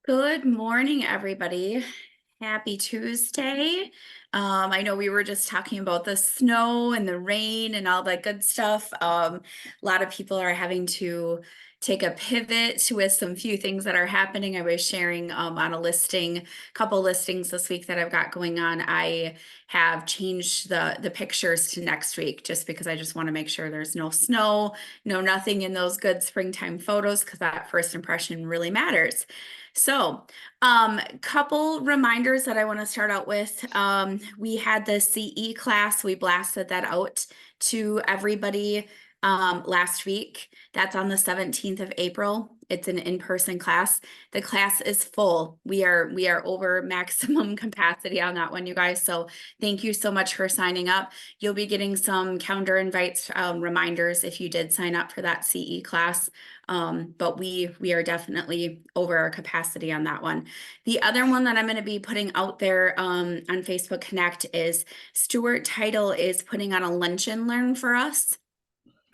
Good morning, everybody. Happy Tuesday. I know we were just talking about the snow and the rain and all that good stuff. A lot of people are having to take a pivot with some few things that are happening. I was sharing on a couple listings this week that I've got going on. I have changed the pictures to next week just because I just want to make sure there's no snow, no nothing in those good springtime photos because that first impression really matters. So, couple reminders that I want to start out with. We had the CE class. We blasted that out to everybody last week. That's on the 17th of April. It's an in-person class. The class is full. We are over maximum capacity on that one, you guys. So thank you so much for signing up. You'll be getting some calendar invites, reminders if you did sign up for that CE class. But we are definitely over our capacity on that one. The other one that I'm going to be putting out there on Facebook Connect is Stewart Title is putting on a lunch and learn for us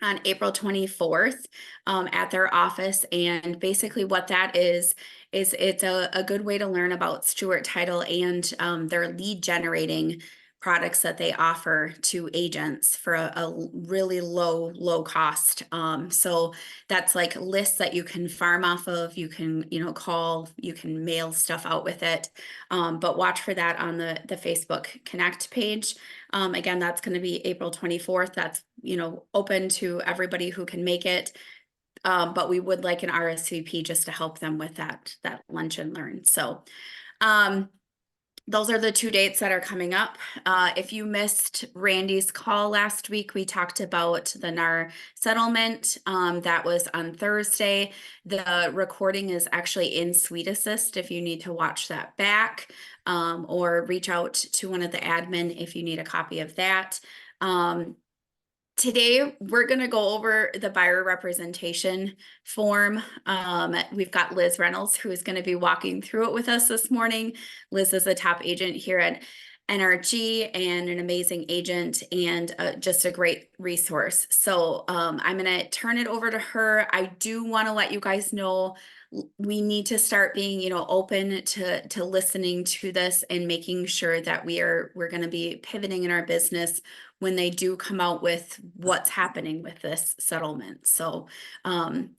on April 24th at their office. And basically what that is it's a good way to learn about Stewart Title and their lead generating products that they offer to agents for a really low cost. So that's like lists that you can farm off of, you can, call, you can mail stuff out with it. But watch for that on the Facebook Connect page. Again, that's going to be April 24th. That's, open to everybody who can make it. But we would like an RSVP just to help them with that lunch and learn. So, those are the two dates that are coming up. If you missed Randy's call last week, we talked about the NAR settlement. That was on Thursday. The recording is actually in Suite Assist if you need to watch that back, or reach out to one of the admin if you need a copy of that. Today, we're going to go over the buyer representation form. We've got Liz Reynolds, who is going to be walking through it with us this morning. Liz is a top agent here at NRG and an amazing agent and just a great resource. So I'm going to turn it over to her. I do want to let you guys know we need to start being, open to listening to this and making sure that we're going to be pivoting in our business when they do come out with what's happening with this settlement. So I'm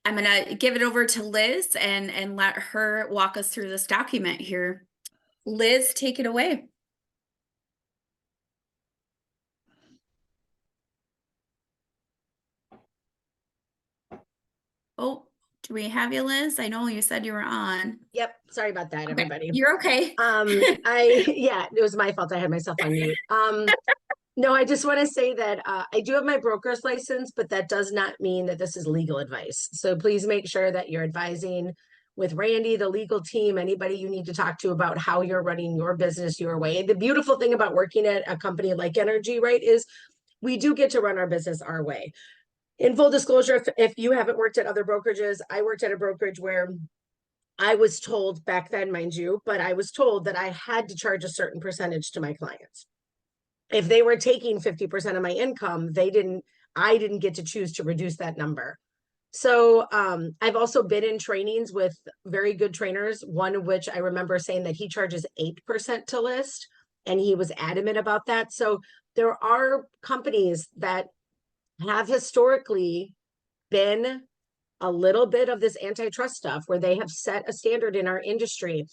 going to give it over to Liz and let her walk us through this document here. Liz, take it away. Oh, do we have you, Liz? I know you said you were on. Yep. Sorry about that, everybody. You're okay. Yeah, it was my fault. I had myself on mute. No, I just want to say that I do have my broker's license, but that does not mean that this is legal advice. So please make sure that you're advising with Randy, the legal team, anybody you need to talk to about how you're running your business your way. The beautiful thing about working at a company like NRG, right, is we do get to run our business our way. In full disclosure, if you haven't worked at other brokerages, I worked at a brokerage where I was told back then, mind you, but I was told that I had to charge a certain percentage to my clients. If they were taking 50% of my income, I didn't get to choose to reduce that number. So I've also been in trainings with very good trainers, one of which I remember saying that he charges 8% to list, and he was adamant about that. So there are companies that have historically been a little bit of this antitrust stuff where they have set a standard in our industry.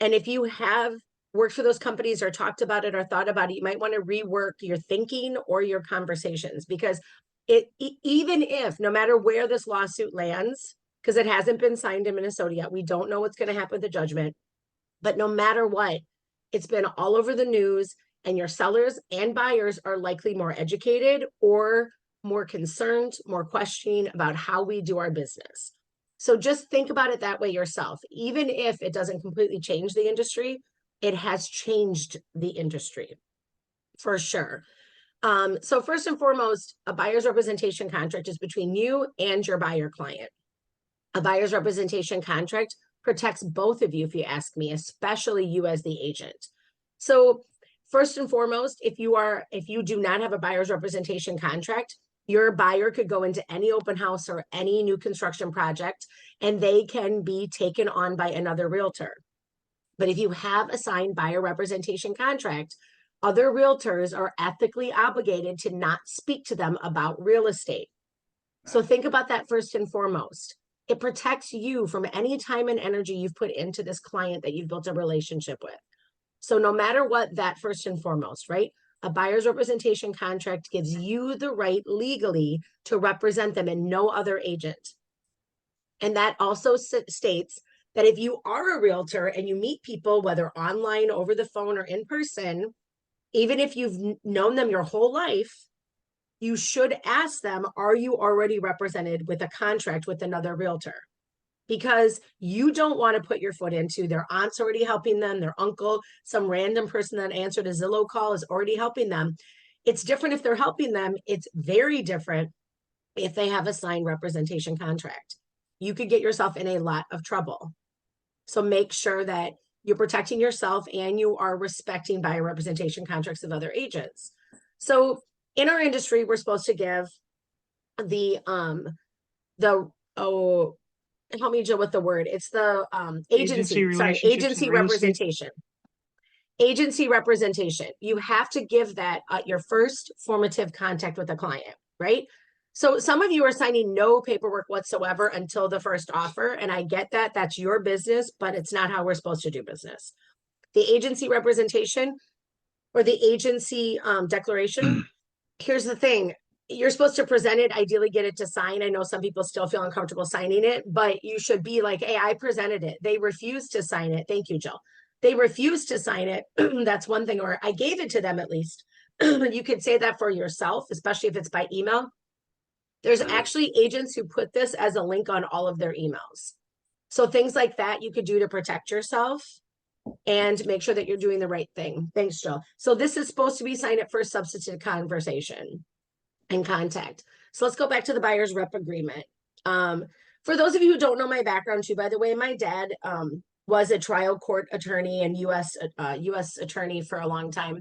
And if you have worked for those companies or talked about it or thought about it, you might want to rework your thinking or your conversations, because even if, no matter where this lawsuit lands, because it hasn't been signed in Minnesota yet, we don't know what's going to happen with the judgment, but no matter what, it's been all over the news, and your sellers and buyers are likely more educated or more concerned, more questioning about how we do our business. So just think about it that way yourself. Even if it doesn't completely change the industry, it has changed the industry for sure. So first and foremost, a buyer's representation contract is between you and your buyer client. A buyer's representation contract protects both of you, if you ask me, especially you as the agent. So First and foremost, if you do not have a buyer's representation contract, your buyer could go into any open house or any new construction project and they can be taken on by another realtor. But if you have a signed buyer representation contract, other realtors are ethically obligated to not speak to them about real estate. So think about that first and foremost. It protects you from any time and energy you've put into this client that you've built a relationship with. So no matter what, that first and foremost, right? A buyer's representation contract gives you the right legally to represent them and no other agent. And that also states that if you are a realtor and you meet people, whether online, over the phone, or in person, even if you've known them your whole life, you should ask them, are you already represented with a contract with another realtor? Because you don't want to put your foot into their aunt's already helping them, their uncle, some random person that answered a Zillow call is already helping them. It's different if they're helping them. It's very different if they have a signed representation contract. You could get yourself in a lot of trouble. So make sure that you're protecting yourself and you are respecting buyer representation contracts of other agents. So in our industry, we're supposed to give the help me, Jill, with the word. It's the agency relationships and real estate. Agency representation. You have to give that at your first formative contact with a client, right? So some of you are signing no paperwork whatsoever until the first offer. And I get that. That's your business, but it's not how we're supposed to do business. The agency representation or the agency declaration, here's the thing. You're supposed to present it, ideally get it to sign. I know some people still feel uncomfortable signing it, but you should be like, hey, I presented it. They refused to sign it. Thank you, Jill. They refused to sign it. That's one thing, or I gave it to them at least. You could say that for yourself, especially if it's by email. There's actually agents who put this as a link on all of their emails. So things like that you could do to protect yourself and make sure that you're doing the right thing. Thanks, Jill. So this is supposed to be signed at first substantive conversation and contact. So let's go back to the buyer's rep agreement. For those of you who don't know my background too, by the way, my dad was a trial court attorney and US attorney for a long time.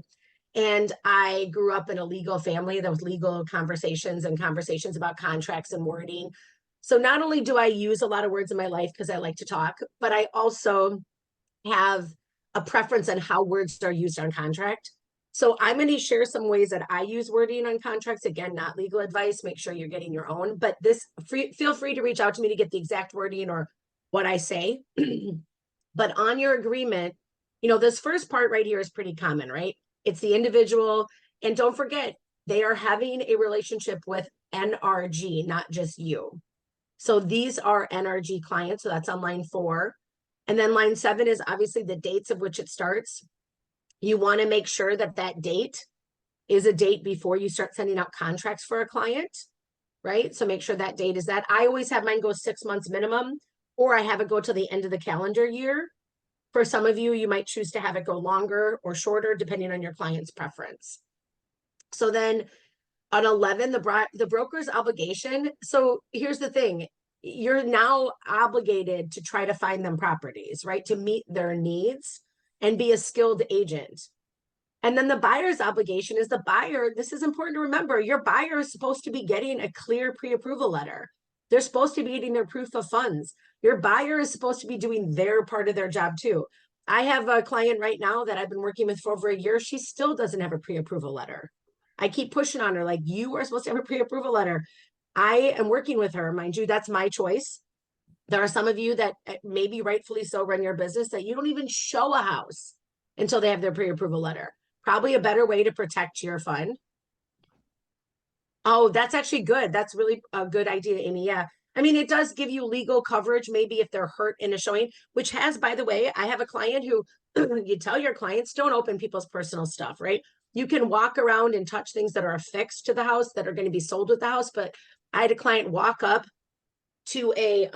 And I grew up in a legal family. There was legal conversations and conversations about contracts and wording. So not only do I use a lot of words in my life because I like to talk, but I also have a preference on how words are used on contract. So I'm going to share some ways that I use wording on contracts. Again, not legal advice. Make sure you're getting your own. But feel free to reach out to me to get the exact wording or what I say. But on your agreement, this first part right here is pretty common, right? It's the individual. And don't forget, they are having a relationship with NRG, not just you. So these are NRG clients. So that's on line 4. And then line 7 is obviously the dates of which it starts. You want to make sure that that date is a date before you start sending out contracts for a client, right? So make sure that date is that. I always have mine go 6 months minimum, or I have it go till the end of the calendar year. For some of you, you might choose to have it go longer or shorter, depending on your client's preference. So then on 11, the broker's obligation. So here's the thing. You're now obligated to try to find them properties, right? To meet their needs and be a skilled agent. And then the buyer's obligation is the buyer. This is important to remember. Your buyer is supposed to be getting a clear pre-approval letter. They're supposed to be getting their proof of funds. Your buyer is supposed to be doing their part of their job too. I have a client right now that I've been working with for over a year. She still doesn't have a pre-approval letter. I keep pushing on her, like, you are supposed to have a pre-approval letter. I am working with her. Mind you, that's my choice. There are some of you that maybe rightfully so run your business that you don't even show a house until they have their pre-approval letter. Probably a better way to protect your fund. Oh, that's actually good. That's really a good idea, Amy. Yeah. I mean, it does give you legal coverage, maybe if they're hurt in a showing, which has, by the way, I have a client who you tell your clients, don't open people's personal stuff, right? You can walk around and touch things that are affixed to the house that are going to be sold with the house. But I had a client walk up to a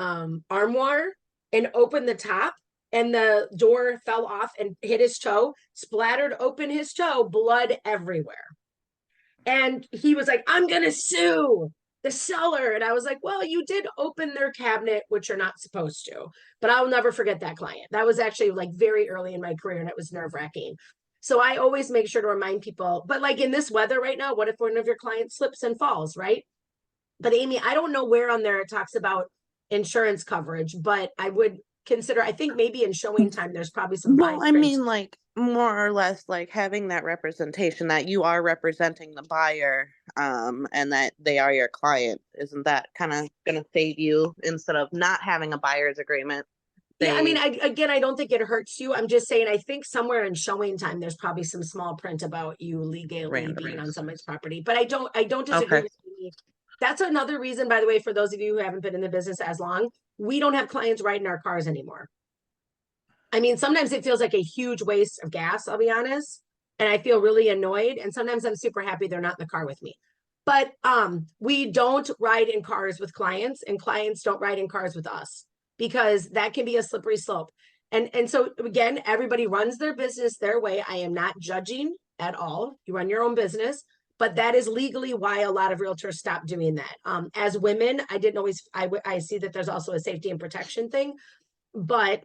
armoire and open the top, and the door fell off and hit his toe, splattered open his toe, blood everywhere. And he was like, I'm going to sue the seller. And I was like, well, you did open their cabinet, which you're not supposed to. But I'll never forget that client. That was actually like very early in my career, and it was nerve-wracking. So I always make sure to remind people, but like in this weather right now, what if one of your clients slips and falls, right? But Amy, I don't know where on there it talks about insurance coverage, but I would consider, I think maybe in showing time, there's probably some Well, fine I print. mean, like more or less like having that representation that you are representing the buyer, and that they are your client. Isn't that kind of going to save you instead of not having a buyer's agreement? Yeah, I mean, They again, I don't think it hurts you. I'm just saying, I think somewhere in showing time, there's probably some small print about you legally being on randoms. somebody's property. But I don't disagree Okay. with you. That's another reason, by the way, for those of you who haven't been in the business as long, we don't have clients riding our cars anymore. I mean, sometimes it feels like a huge waste of gas, I'll be honest. And I feel really annoyed. And sometimes I'm super happy they're not in the car with me. But we don't ride in cars with clients, and clients don't ride in cars with us, because that can be a slippery slope. And so again, everybody runs their business their way. I am not judging at all. You run your own business, but that is legally why a lot of realtors stop doing that. As women, I didn't always, I see that there's also a safety and protection thing, but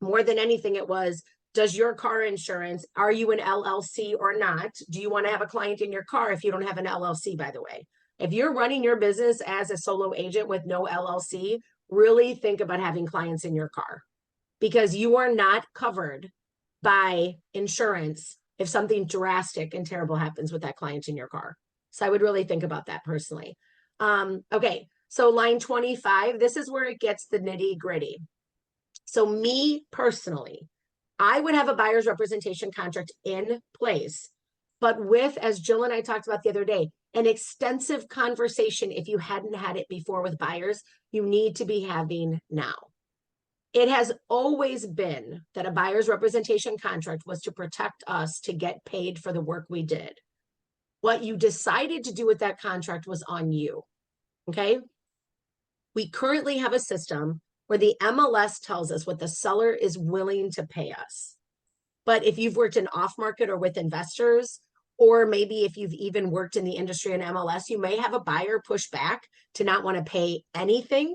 more than anything, it was, does your car insurance, are you an LLC or not? Do you want to have a client in your car if you don't have an LLC, by the way? If you're running your business as a solo agent with no LLC, really think about having clients in your car, because you are not covered by insurance if something drastic and terrible happens with that client in your car. So I would really think about that personally. Okay, so line 25, this is where it gets the nitty gritty. So me personally, I would have a buyer's representation contract in place, but with, as Jill and I talked about the other day, an extensive conversation. If you hadn't had it before with buyers, you need to be having now. It has always been that a buyer's representation contract was to protect us, to get paid for the work we did. What you decided to do with that contract was on you. Okay. We currently have a system where the MLS tells us what the seller is willing to pay us. But if you've worked in off market or with investors, or maybe if you've even worked in the industry in MLS, you may have a buyer push back to not want to pay anything,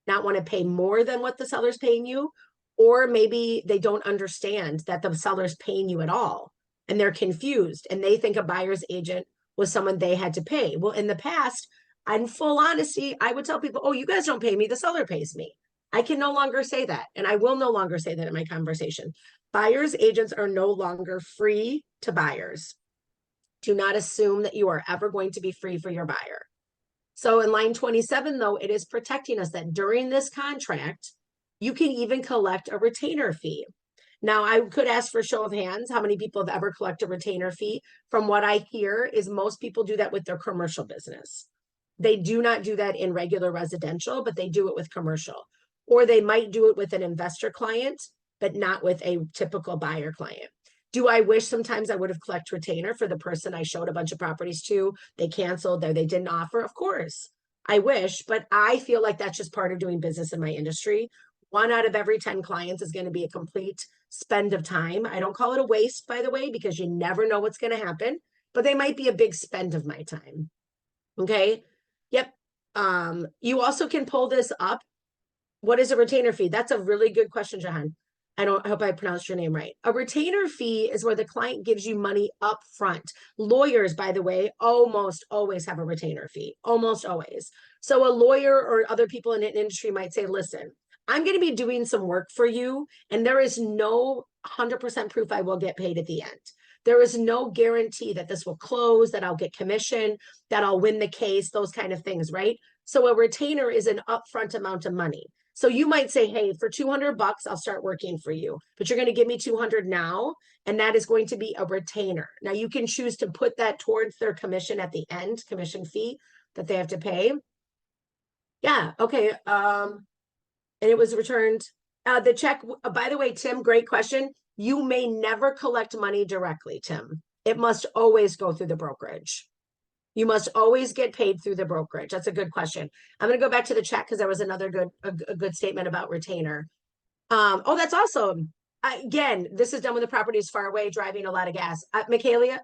not want to pay more than what the seller's paying you, or maybe they don't understand that the seller's paying you at all, and they're confused, and they think a buyer's agent was someone they had to pay. Well, in the past, in full honesty, I would tell people, oh, you guys don't pay me, the seller pays me. I can no longer say that, and I will no longer say that in my conversation. Buyer's agents are no longer free to buyers. Do not assume that you are ever going to be free for your buyer. So in line 27, though, it is protecting us that during this contract, you can even collect a retainer fee. Now, I could ask for a show of hands how many people have ever collected a retainer fee. From what I hear is most people do that with their commercial business. They do not do that in regular residential, but they do it with commercial. Or they might do it with an investor client, but not with a typical buyer client. Do I wish sometimes I would have collected retainer for the person I showed a bunch of properties to? They canceled, or they didn't offer. Of course, I wish, but I feel like that's just part of doing business in my industry. 1 out of every 10 clients is going to be a complete spend of time. I don't call it a waste, by the way, because you never know what's going to happen, but they might be a big spend of my time. Okay. Yep. You also can pull this up. What is a retainer fee? That's a really good question, Jahan. I hope I pronounced your name right. A retainer fee is where the client gives you money up front. Lawyers, by the way, almost always have a retainer fee, almost always. So a lawyer or other people in an industry might say, listen, I'm going to be doing some work for you, and there is no 100% proof I will get paid at the end. There is no guarantee that this will close, that I'll get commission, that I'll win the case, those kind of things, right? So a retainer is an upfront amount of money. So you might say, hey, for 200 bucks, I'll start working for you, but you're going to give me 200 now. And that is going to be a retainer. Now you can choose to put that towards their commission at the end, commission fee that they have to pay. Yeah. Okay. And it was returned. The check, by the way, Tim, great question. You may never collect money directly, Tim. It must always go through the brokerage. You must always get paid through the brokerage. That's a good question. I'm going to go back to the chat because there was another good statement about retainer. Oh, that's awesome. Again, this is done when the property is far away, driving a lot of gas. Michaelia,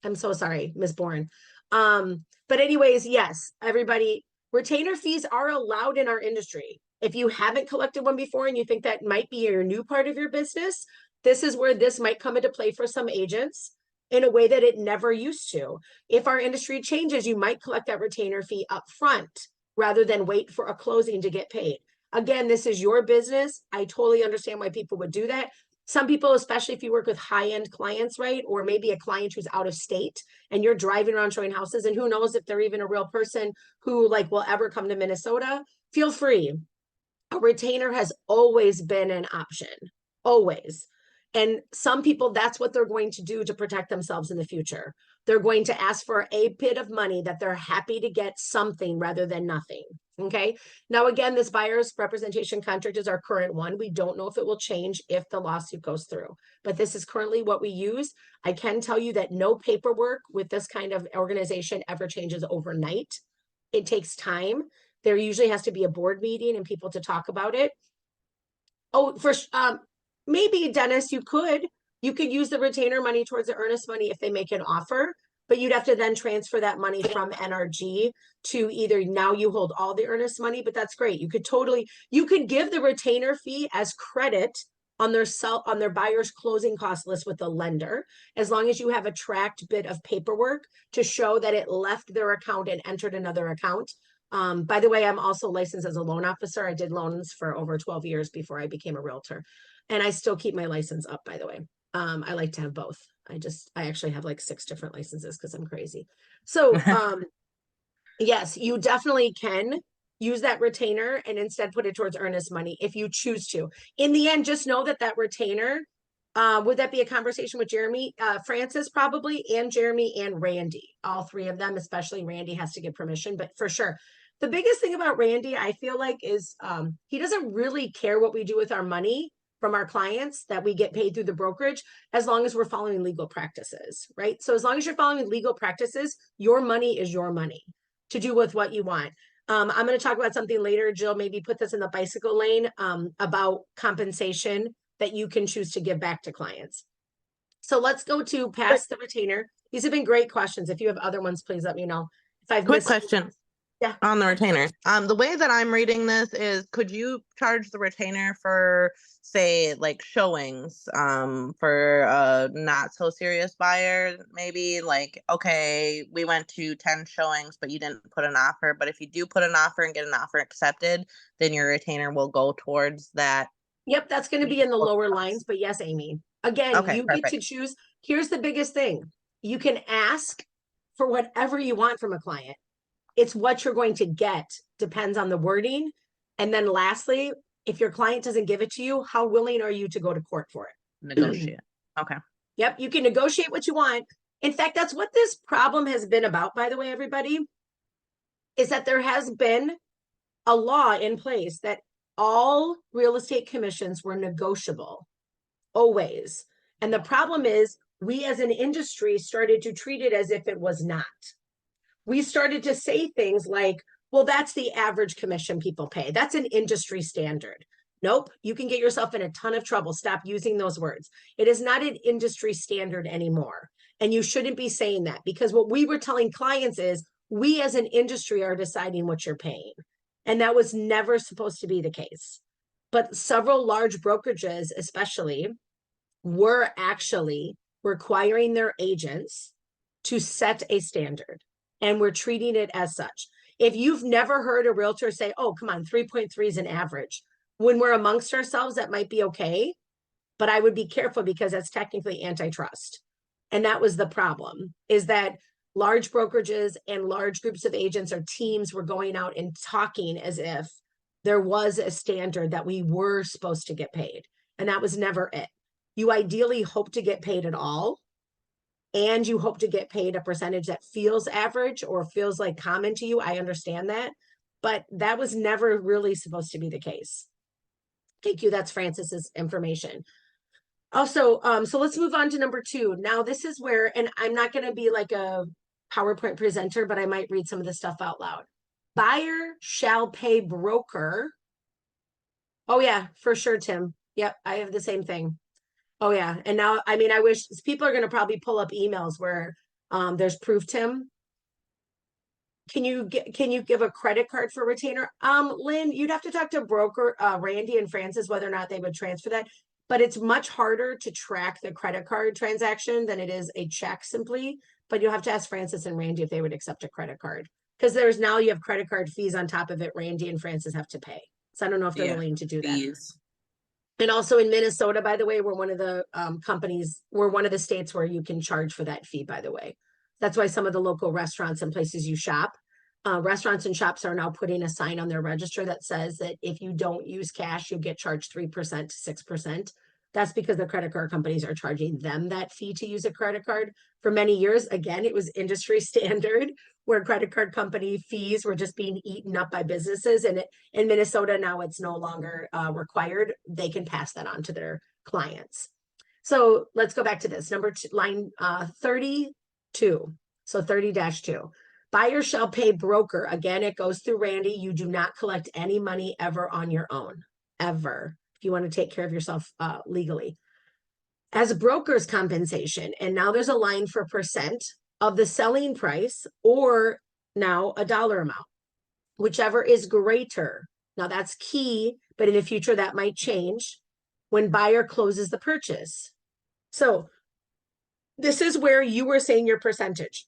I'm so sorry, Miss Bourne. But anyways, yes, everybody, retainer fees are allowed in our industry. If you haven't collected one before and you think that might be your new part of your business, This is where this might come into play for some agents in a way that it never used to. If our industry changes, you might collect that retainer fee up front rather than wait for a closing to get paid. Again, this is your business. I totally understand why people would do that. Some people, especially if you work with high-end clients, right? Or maybe a client who's out of state and you're driving around showing houses, and who knows if they're even a real person who like will ever come to Minnesota, feel free. A retainer has always been an option, always. And some people, that's what they're going to do to protect themselves in the future. They're going to ask for a bit of money that they're happy to get something rather than nothing. Okay. Now, again, this buyer's representation contract is our current one. We don't know if it will change if the lawsuit goes through, but this is currently what we use. I can tell you that no paperwork with this kind of organization ever changes overnight. It takes time. There usually has to be a board meeting and people to talk about it. Oh, maybe Dennis, you could use the retainer money towards the earnest money if they make an offer, but you'd have to then transfer that money from NRG to either now you hold all the earnest money, but that's great. You could give the retainer fee as credit on their buyer's closing cost list with the lender, as long as you have a tracked bit of paperwork to show that it left their account and entered another account. By the way, I'm also licensed as a loan officer. I did loans for over 12 years before I became a realtor. And I still keep my license up, by the way. I like to have both. I actually have like 6 different licenses because I'm crazy. So yes, you definitely can use that retainer and instead put it towards earnest money if you choose to. In the end, just know that that retainer, would that be a conversation with Jeremy, Francis probably, and Jeremy and Randy, all 3 of them, especially Randy has to get permission, but for sure. The biggest thing about Randy, I feel like, is he doesn't really care what we do with our money from our clients that we get paid through the brokerage, as long as we're following legal practices, right? So as long as you're following legal practices, your money is your money to do with what you want. I'm going to talk about something later. Jill, maybe put this in the bicycle lane, about compensation that you can choose to give back to clients. So let's go to past the retainer. These have been great questions. If you have other ones, please let me know. If I've Quick missed question. Yeah. On the retainer. The way that I'm reading this is, could you charge the retainer for, say, like showings, for a not so serious buyer? Maybe like, okay, we went to 10 showings, but you didn't put an offer. But if you do put an offer and get an offer accepted, then your retainer will go towards that. Yep, that's going to be in the lower lines, but yes, Amy. Again, Okay, you get to perfect. choose. Here's the biggest thing. You can ask for whatever you want from a client. It's what you're going to get depends on the wording. And then lastly, if your client doesn't give it to you, how willing are you to go to court for it? Negotiate. Okay. Yep, you can negotiate what you want. In fact, that's what this problem has been about, by the way, everybody, is that there has been a law in place that all real estate commissions were negotiable, always. And the problem is, we as an industry started to treat it as if it was not. We started to say things like, well, that's the average commission people pay. That's an industry standard. Nope, you can get yourself in a ton of trouble. Stop using those words. It is not an industry standard anymore. And you shouldn't be saying that, because what we were telling clients is, we as an industry are deciding what you're paying. And that was never supposed to be the case. But several large brokerages, especially, were actually requiring their agents to set a standard, and we're treating it as such. If you've never heard a realtor say, oh, come on, 3.3 is an average, when we're amongst ourselves, that might be okay, but I would be careful because that's technically antitrust. And that was the problem, is that large brokerages and large groups of agents or teams were going out and talking as if there was a standard that we were supposed to get paid. And that was never it. You ideally hope to get paid at all, and you hope to get paid a percentage that feels average or feels like common to you. I understand that, but that was never really supposed to be the case. Thank you. That's Francis's information. Also, so let's move on to number 2. Now, this is where, and I'm not going to be like a PowerPoint presenter, but I might read some of this stuff out loud. Buyer shall pay broker. Oh yeah, for sure, Tim. Yep, I have the same thing. Oh yeah, and now, I mean, I wish people are going to probably pull up emails where there's proof, Tim. Can you give a credit card for retainer? Lynn, you'd have to talk to broker Randy and Francis whether or not they would transfer that. but it's much harder to track the credit card transaction than it is a check simply. But you'll have to ask Francis and Randy if they would accept a credit card. Because there's now you have credit card fees on top of it, Randy and Francis have to pay. So I don't know if they're Yeah, willing to do that. fees. And also in Minnesota, by the way, we're one of the we're one of the states where you can charge for that fee, by the way. That's why some of the local restaurants and places you shop, restaurants and shops are now putting a sign on their register that says that if you don't use cash, you'll get charged 3% to 6%. That's because the credit card companies are charging them that fee to use a credit card. For many years, again, it was industry standard where credit card company fees were just being eaten up by businesses. And in Minnesota, now it's no longer required. They can pass that on to their clients. So let's go back to this. Number two, line 32. So 30-2. Buyer shall pay broker. Again, it goes through Randy. You do not collect any money ever on your own, ever, if you want to take care of yourself legally. As broker's compensation, and now there's a line for percent of the selling price or now a dollar amount, whichever is greater. Now that's key, but in the future that might change when buyer closes the purchase. So this is where you were saying your percentage.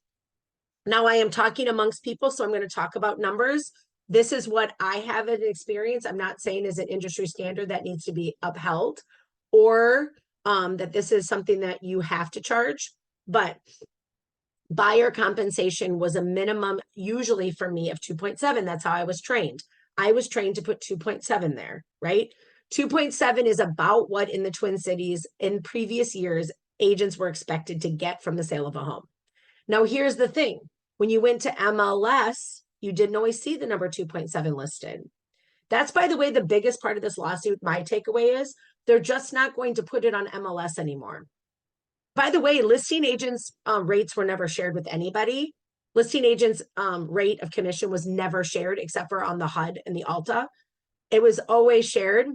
Now I am talking amongst people, so I'm going to talk about numbers. This is what I have an experience. I'm not saying is an industry standard that needs to be upheld or that this is something that you have to charge, but buyer compensation was a minimum usually for me of 2.7. That's how I was trained. I was trained to put 2.7 there, right? 2.7 is about what in the Twin Cities in previous years agents were expected to get from the sale of a home. Now, here's the thing. When you went to MLS, you didn't always see the number 2.7 listed. That's, by the way, the biggest part of this lawsuit. My takeaway is they're just not going to put it on MLS anymore. By the way, listing agents' rates were never shared with anybody. Listing agents' rate of commission was never shared except for on the HUD and the Alta. It was always shared.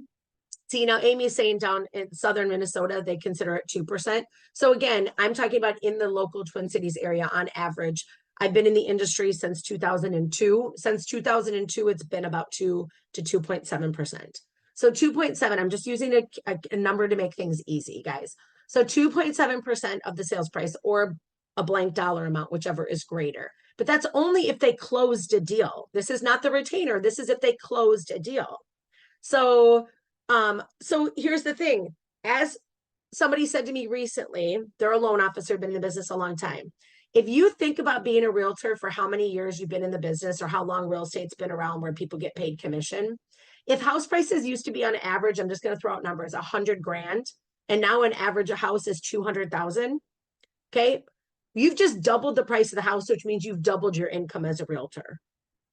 See, now Amy's saying down in southern Minnesota, they consider it 2%. So again, I'm talking about in the local Twin Cities area on average. I've been in the industry since 2002. Since 2002, it's been about 2 to 2.7%. So 2.7, I'm just using a number to make things easy, guys. So 2.7% of the sales price or a blank dollar amount, whichever is greater. But that's only if they closed a deal. This is not the retainer. This is if they closed a deal. So here's the thing. As somebody said to me recently, they're a loan officer, been in the business a long time. If you think about being a realtor for how many years you've been in the business or how long real estate's been around where people get paid commission, if house prices used to be on average, I'm just going to throw out numbers, 100 grand, and now an average house is 200,000. Okay. You've just doubled the price of the house, which means you've doubled your income as a realtor.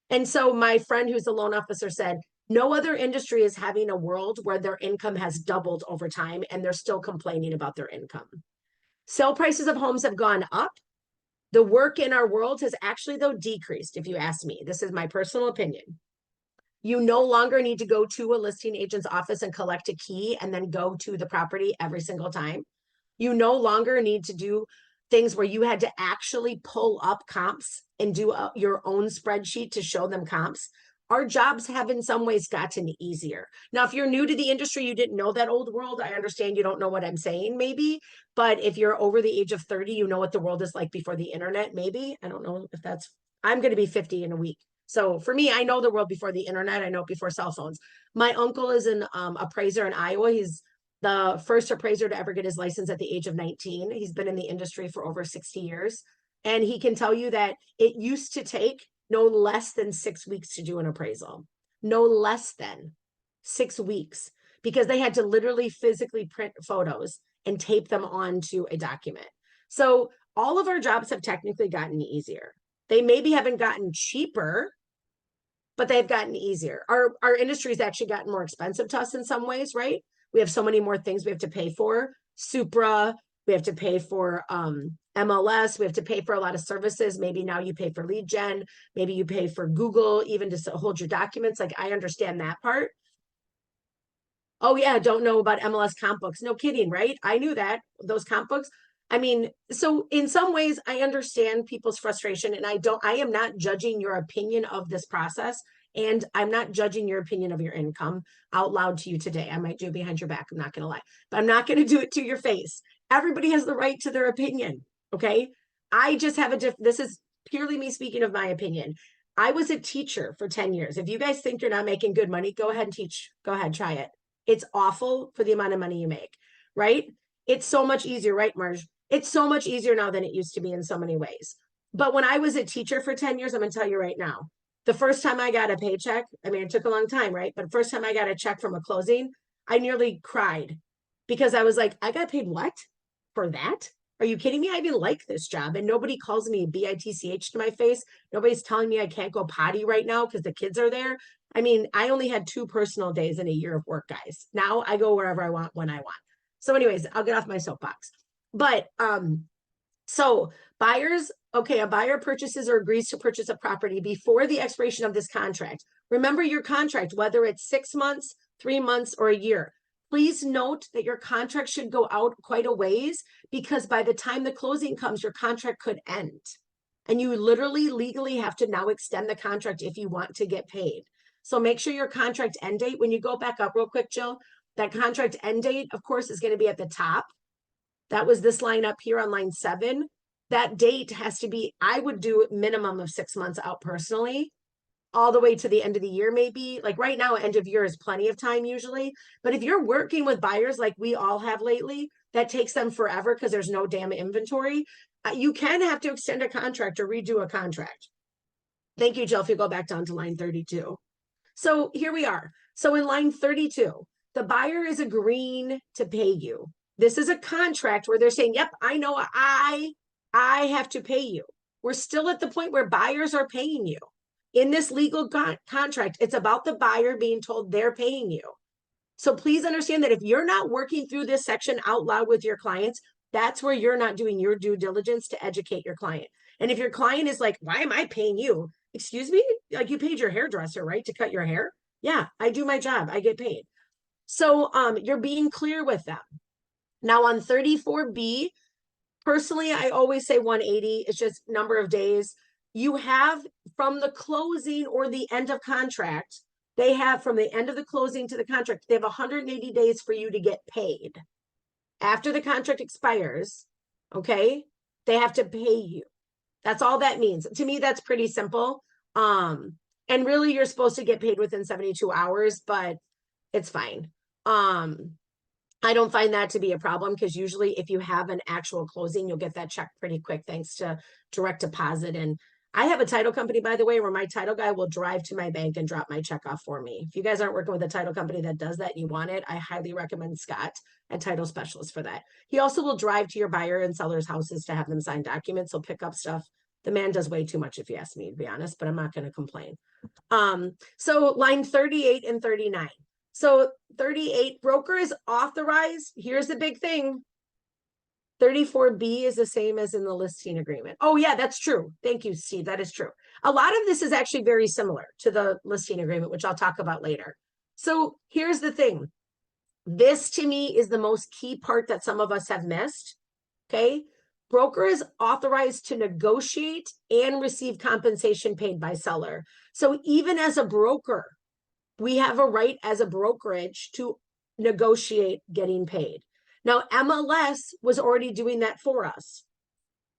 And so my friend who's a loan officer said, no other industry is having a world where their income has doubled over time and they're still complaining about their income. Sale prices of homes have gone up. The work in our world has actually, though, decreased, if you ask me. This is my personal opinion. You no longer need to go to a listing agent's office and collect a key and then go to the property every single time. You no longer need to do things where you had to actually pull up comps and do your own spreadsheet to show them comps. Our jobs have in some ways gotten easier. Now, if you're new to the industry, you didn't know that old world. I understand you don't know what I'm saying, maybe. But if you're over the age of 30, you know what the world is like before the internet, maybe. I don't know if that's, I'm going to be 50 in a week. So for me, I know the world before the internet. I know it before cell phones. My uncle is an appraiser in Iowa. He's the first appraiser to ever get his license at the age of 19. He's been in the industry for over 60 years. And he can tell you that it used to take no less than 6 weeks to do an appraisal. No less than 6 weeks, because they had to literally physically print photos and tape them onto a document. So all of our jobs have technically gotten easier. They maybe haven't gotten cheaper, but they've gotten easier. Our industry's actually gotten more expensive to us in some ways, right? We have so many more things we have to pay for. Supra, we have to pay for MLS, we have to pay for a lot of services. Maybe now you pay for lead gen, maybe you pay for Google even to hold your documents. Like, I understand that part. Oh yeah, don't know about MLS comp books. No kidding, right? I knew that, those comp books. I mean, so in some ways I understand people's frustration, and I am not judging your opinion of this process. And I'm not judging your opinion of your income out loud to you today. I might do it behind your back. I'm not going to lie, but I'm not going to do it to your face. Everybody has the right to their opinion. Okay. I just have this is purely me speaking of my opinion. I was a teacher for 10 years. If you guys think you're not making good money, go ahead and teach. Go ahead, try it. It's awful for the amount of money you make, right? It's so much easier, right, Marge? It's so much easier now than it used to be in so many ways. But when I was a teacher for 10 years, I'm going to tell you right now, the first time I got a paycheck, I mean, it took a long time, right? But first time I got a check from a closing, I nearly cried because I was like, I got paid what for that? Are you kidding me? I even like this job and nobody calls me BITCH to my face. Nobody's telling me I can't go potty right now because the kids are there. I mean, I only had 2 personal days in a year of work, guys. Now I go wherever I want, when I want. So anyways, I'll get off my soapbox. But so buyers, okay, a buyer purchases or agrees to purchase a property before the expiration of this contract. Remember your contract, whether it's 6 months, 3 months, or a year. Please note that your contract should go out quite a ways because by the time the closing comes, your contract could end. And you literally legally have to now extend the contract if you want to get paid. So make sure your contract end date, when you go back up real quick, Jill, that contract end date, of course, is going to be at the top. That was this line up here on line 7. That date has to be, I would do a minimum of 6 months out personally, all the way to the end of the year, maybe. Like right now, end of year is plenty of time usually. But if you're working with buyers like we all have lately, that takes them forever because there's no damn inventory. You can have to extend a contract or redo a contract. Thank you, Jill, if you go back down to line 32. So here we are. So in line 32, the buyer is agreeing to pay you. This is a contract where they're saying, yep, I know I have to pay you. We're still at the point where buyers are paying you. In this legal contract, it's about the buyer being told they're paying you. So please understand that if you're not working through this section out loud with your clients, that's where you're not doing your due diligence to educate your client. And if your client is like, why am I paying you? Excuse me? Like you paid your hairdresser, right? To cut your hair? Yeah, I do my job. I get paid. So you're being clear with them. Now on 34B, personally, I always say 180. It's just number of days. You have from the closing or the end of contract, they have from the end of the closing to the contract, they have 180 days for you to get paid. After the contract expires, okay, they have to pay you. That's all that means. To me, that's pretty simple. And really you're supposed to get paid within 72 hours, but it's fine. I don't find that to be a problem because usually if you have an actual closing, you'll get that check pretty quick thanks to direct deposit. And I have a title company, by the way, where my title guy will drive to my bank and drop my check off for me. If you guys aren't working with a title company that does that and you want it, I highly recommend Scott at Title Specialist for that. He also will drive to your buyer and seller's houses to have them sign documents. He'll pick up stuff. The man does way too much if you ask me, to be honest, but I'm not going to complain. So line 38 and 39. So 38, broker is authorized. Here's the big thing. 34B is the same as in the listing agreement. Oh yeah, that's true. Thank you, Steve. That is true. A lot of this is actually very similar to the listing agreement, which I'll talk about later. So here's the thing. This to me is the most key part that some of us have missed. Okay. Broker is authorized to negotiate and receive compensation paid by seller. So even as a broker, we have a right as a brokerage to negotiate getting paid. Now, MLS was already doing that for us,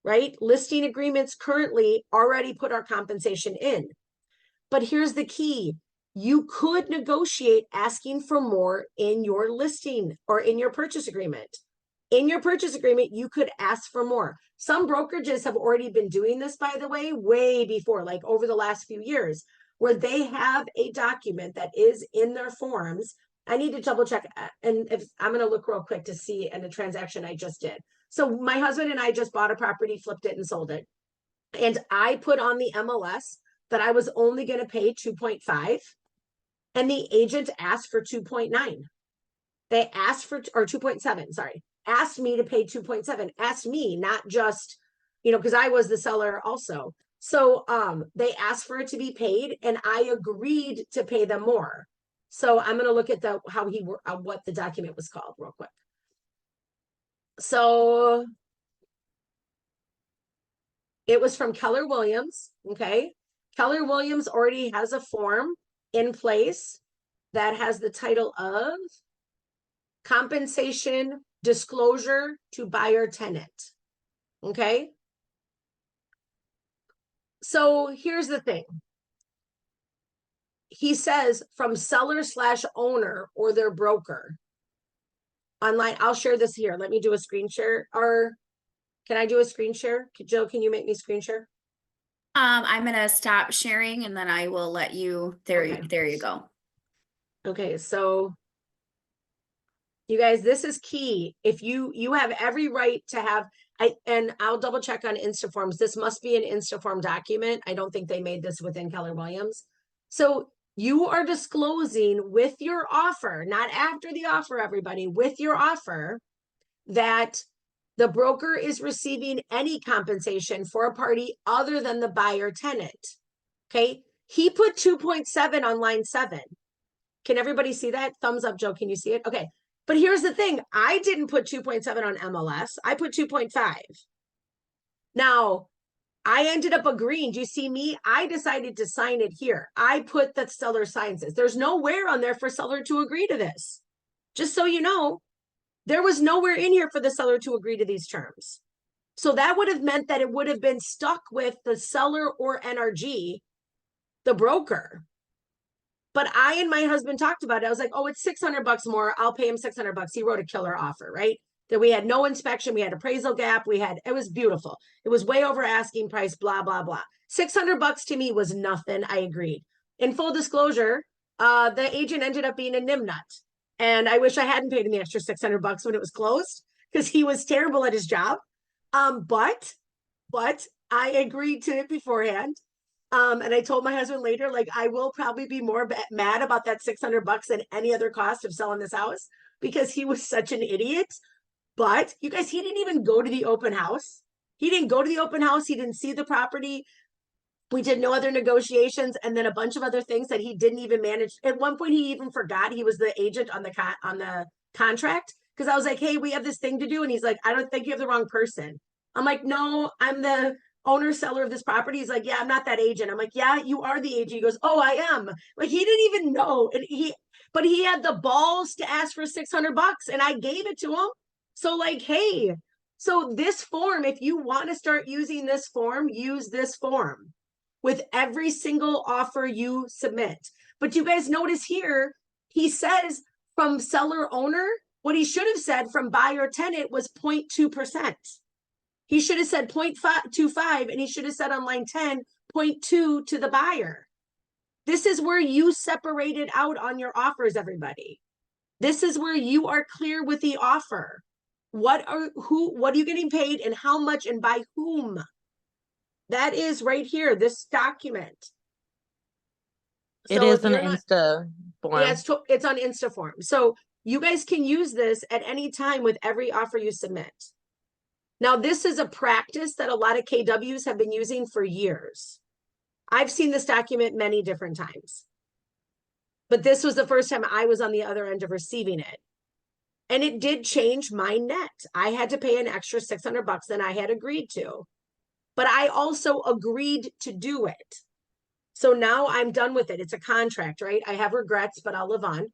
right? Listing agreements currently already put our compensation in. But here's the key. You could negotiate asking for more in your listing or in your purchase agreement. In your purchase agreement, you could ask for more. Some brokerages have already been doing this, by the way, way before, like over the last few years, where they have a document that is in their forms. I need to double check, and if I'm going to look real quick to see in the transaction I just did. So my husband and I just bought a property, flipped it, and sold it. And I put on the MLS that I was only going to pay 2.5, and the agent asked for 2.9. They asked for, or 2.7, sorry, asked me to pay 2.7, asked me, not just, because I was the seller also. So they asked for it to be paid and I agreed to pay them more. So I'm going to look at what the document was called real quick. So it was from Keller Williams. Okay. Keller Williams already has a form in place that has the title of compensation disclosure to buyer tenant. Okay. So here's the thing. He says from seller/owner or their broker. Online, I'll share this here. Let me do a screen share. Or can I do a screen share? Jill, can you make me screen share? I'm gonna stop sharing and then I will let you, there you go. Okay, so you guys, this is key. If you have every right to have, and I'll double check on Instaforms. This must be an Instaform document. I don't think they made this within Keller Williams. So you are disclosing with your offer, not after the offer, everybody, with your offer, that the broker is receiving any compensation for a party other than the buyer tenant. Okay. He put 2.7 on line 7. Can everybody see that? Thumbs up, Joe. Can you see it? Okay. But here's the thing. I didn't put 2.7 on MLS. I put 2.5. Now, I ended up agreeing. Do you see me? I decided to sign it here. I put that seller signs this. There's nowhere on there for seller to agree to this. Just so you know, there was nowhere in here for the seller to agree to these terms. So that would have meant that it would have been stuck with the seller or NRG, the broker. But I and my husband talked about it. I was like, oh, it's $600 more. I'll pay him $600. He wrote a killer offer, right? That we had no inspection. We had appraisal gap. It was beautiful. It was way over asking price, blah, blah, blah. $600 to me was nothing. I agreed. In full disclosure, the agent ended up being a nimnut. And I wish I hadn't paid him the extra $600 when it was closed because he was terrible at his job. But I agreed to it beforehand. And I told my husband later, like, I will probably be more mad about that $600 than any other cost of selling this house because he was such an idiot. But you guys, he didn't even go to the open house. He didn't go to the open house. He didn't see the property. We did no other negotiations, and then a bunch of other things that he didn't even manage. At one point, he even forgot he was the agent on the contract because I was like, "Hey, we have this thing to do," and he's like, "I don't think you have the wrong person." I'm like, "No, I'm the owner seller of this property." He's like, "Yeah, I'm not that agent." I'm like, "Yeah, you are the agent." He goes, "Oh, I am." Like he didn't even know, but he had the balls to ask for $600, and I gave it to him. So like, hey, so this form, if you want to start using this form, use this form with every single offer you submit. But you guys notice here, he says from seller owner, what he should have said from buyer tenant was 0.2%. He should have said 0.25 and he should have said on line 10, 0.2 to the buyer. This is where you separate it out on your offers, everybody. This is where you are clear with the offer. What are you getting paid and how much and by whom? That is right here, this document. It So is if an you're not, Insta form. yeah, it's on Instaform. So you guys can use this at any time with every offer you submit. Now, this is a practice that a lot of KWs have been using for years. I've seen this document many different times. But this was the first time I was on the other end of receiving it. And it did change my net. I had to pay an extra $600 than I had agreed to. But I also agreed to do it. So now I'm done with it. It's a contract, right? I have regrets, but I'll live on.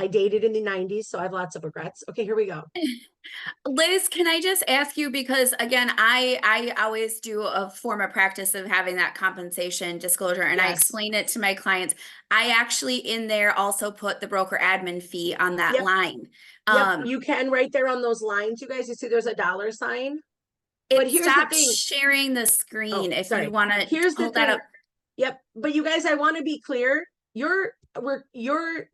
I dated in the 90s, so I have lots of regrets. Okay, here we go. Liz, can I just ask you, because again, I always do a form of practice of having that compensation disclosure, and I Yes. explain it to my clients. I actually in there also put the broker admin fee on that Yep. line. Yep, you can right there on those lines, you guys. You see there's a dollar sign. But It here's the stopped thing. sharing the screen. If you Sorry. want to Here's the hold that thing. up. Yep. But you guys, I want to be clear. Your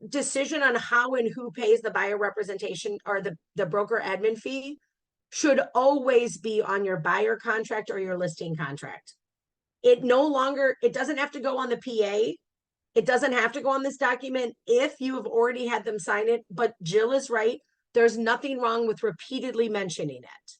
decision on how and who pays the buyer representation or the broker admin fee should always be on your buyer contract or your listing contract. It doesn't have to go on the PA. It doesn't have to go on this document if you have already had them sign it. But Jill is right. There's nothing wrong with repeatedly mentioning it.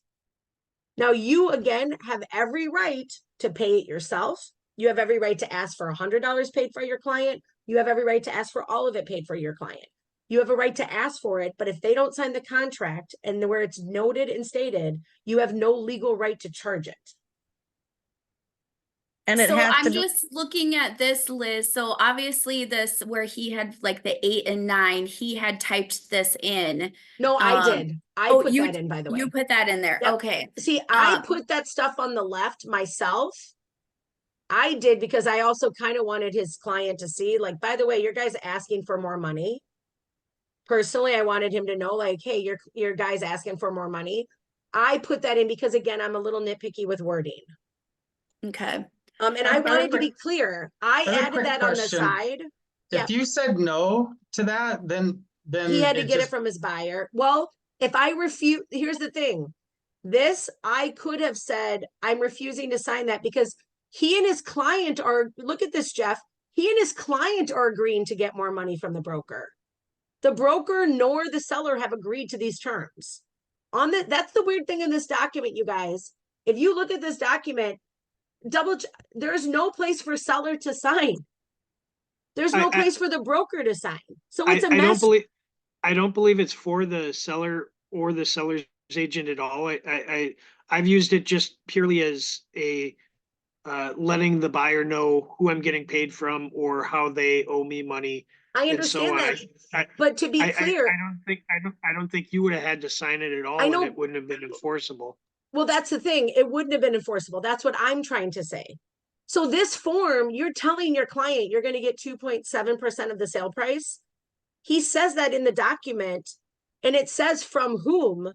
Now, you again have every right to pay it yourself. You have every right to ask for $100 paid for your client. You have every right to ask for all of it paid for your client. You have a right to ask for it, but if they don't sign the contract and where it's noted and stated, you have no legal right to charge it. And it So has I'm to be, just looking at this, Liz. So obviously this where he had like the 8 and 9, he had typed this in. No, I Um, did. I oh, put that in, by the you way. put that in there. Yep. Okay. See, I put that stuff on the left myself. I did because I also kind of wanted his client to see, like, by the way, your guy's asking for more money. Personally, I wanted him to know, like, hey, your guy's asking for more money. I put that in because again, I'm a little nitpicky with wording. Okay. And I wanted to be clear. I have a added quick that on the question. side. Yeah, If you said no to that, then he had to it get it just, from his buyer. Well, if I refuse, here's the thing. This, I could have said, I'm refusing to sign that because he and his client are, look at this, Jeff. He and his client are agreeing to get more money from the broker. The broker nor the seller have agreed to these terms. That's the weird thing in this document, you guys. If you look at this document, there's no place for seller to sign. There's no place for the broker to sign. So it's a mess. I don't believe it's for the seller or the seller's agent at all. I've used it just purely as a letting the buyer know who I'm getting paid from or how they owe me money. I And so understand that. But to be clear, I don't think you would have had to sign it at all I know. and it wouldn't have been enforceable. Well, that's the thing. It wouldn't have been enforceable. That's what I'm trying to say. So this form, you're telling your client you're going to get 2.7% of the sale price. He says that in the document and it says from whom,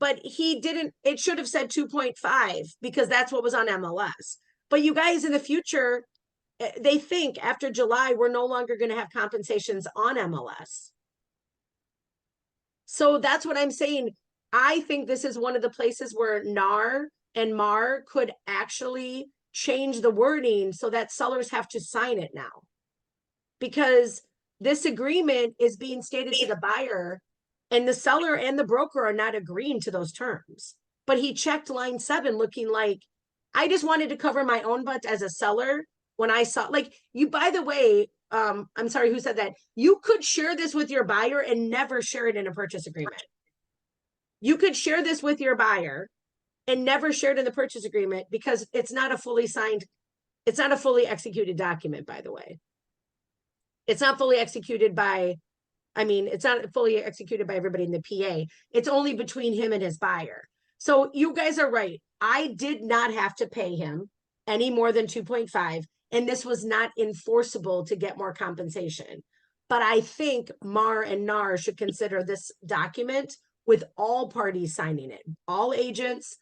but he didn't, it should have said 2.5 because that's what was on MLS. But you guys in the future, they think after July, we're no longer going to have compensations on MLS. So that's what I'm saying. I think this is one of the places where NAR and MAR could actually change the wording so that sellers have to sign it now. Because this agreement is being stated to the buyer and the seller and the broker are not agreeing to those terms. But he checked line 7 looking like, I just wanted to cover my own butt as a seller when I saw, like, you, by the way, I'm sorry, who said that? You could share this with your buyer and never share it in a purchase agreement. You could share this with your buyer and never share it in the purchase agreement because it's not a fully signed, it's not a fully executed document, by the way. It's not fully executed by, I mean, it's not fully executed by everybody in the PA. It's only between him and his buyer. So you guys are right. I did not have to pay him any more than 2.5, and this was not enforceable to get more compensation. But I think MAR and NAR should consider this document with all parties signing it, all agents,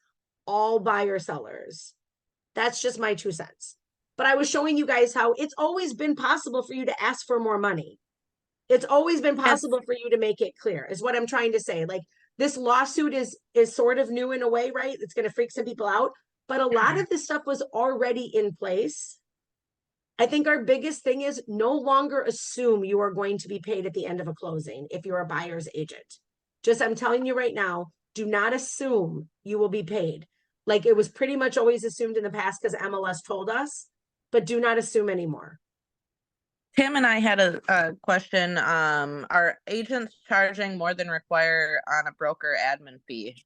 all buyer sellers. That's just my 2 cents. But I was showing you guys how it's always been possible for you to ask for more money. It's always been possible for you to make it clear, is what I'm trying to say. Like, this lawsuit is sort of new in a way, right? It's going to freak some people out, but a lot of this stuff was already in place. I think our biggest thing is no longer assume you are going to be paid at the end of a closing if you're a buyer's agent. Just, I'm telling you right now, do not assume you will be paid. Like, it was pretty much always assumed in the past because MLS told us, but do not assume anymore. Tim and I had a question. Are agents charging more than require on a broker admin fee?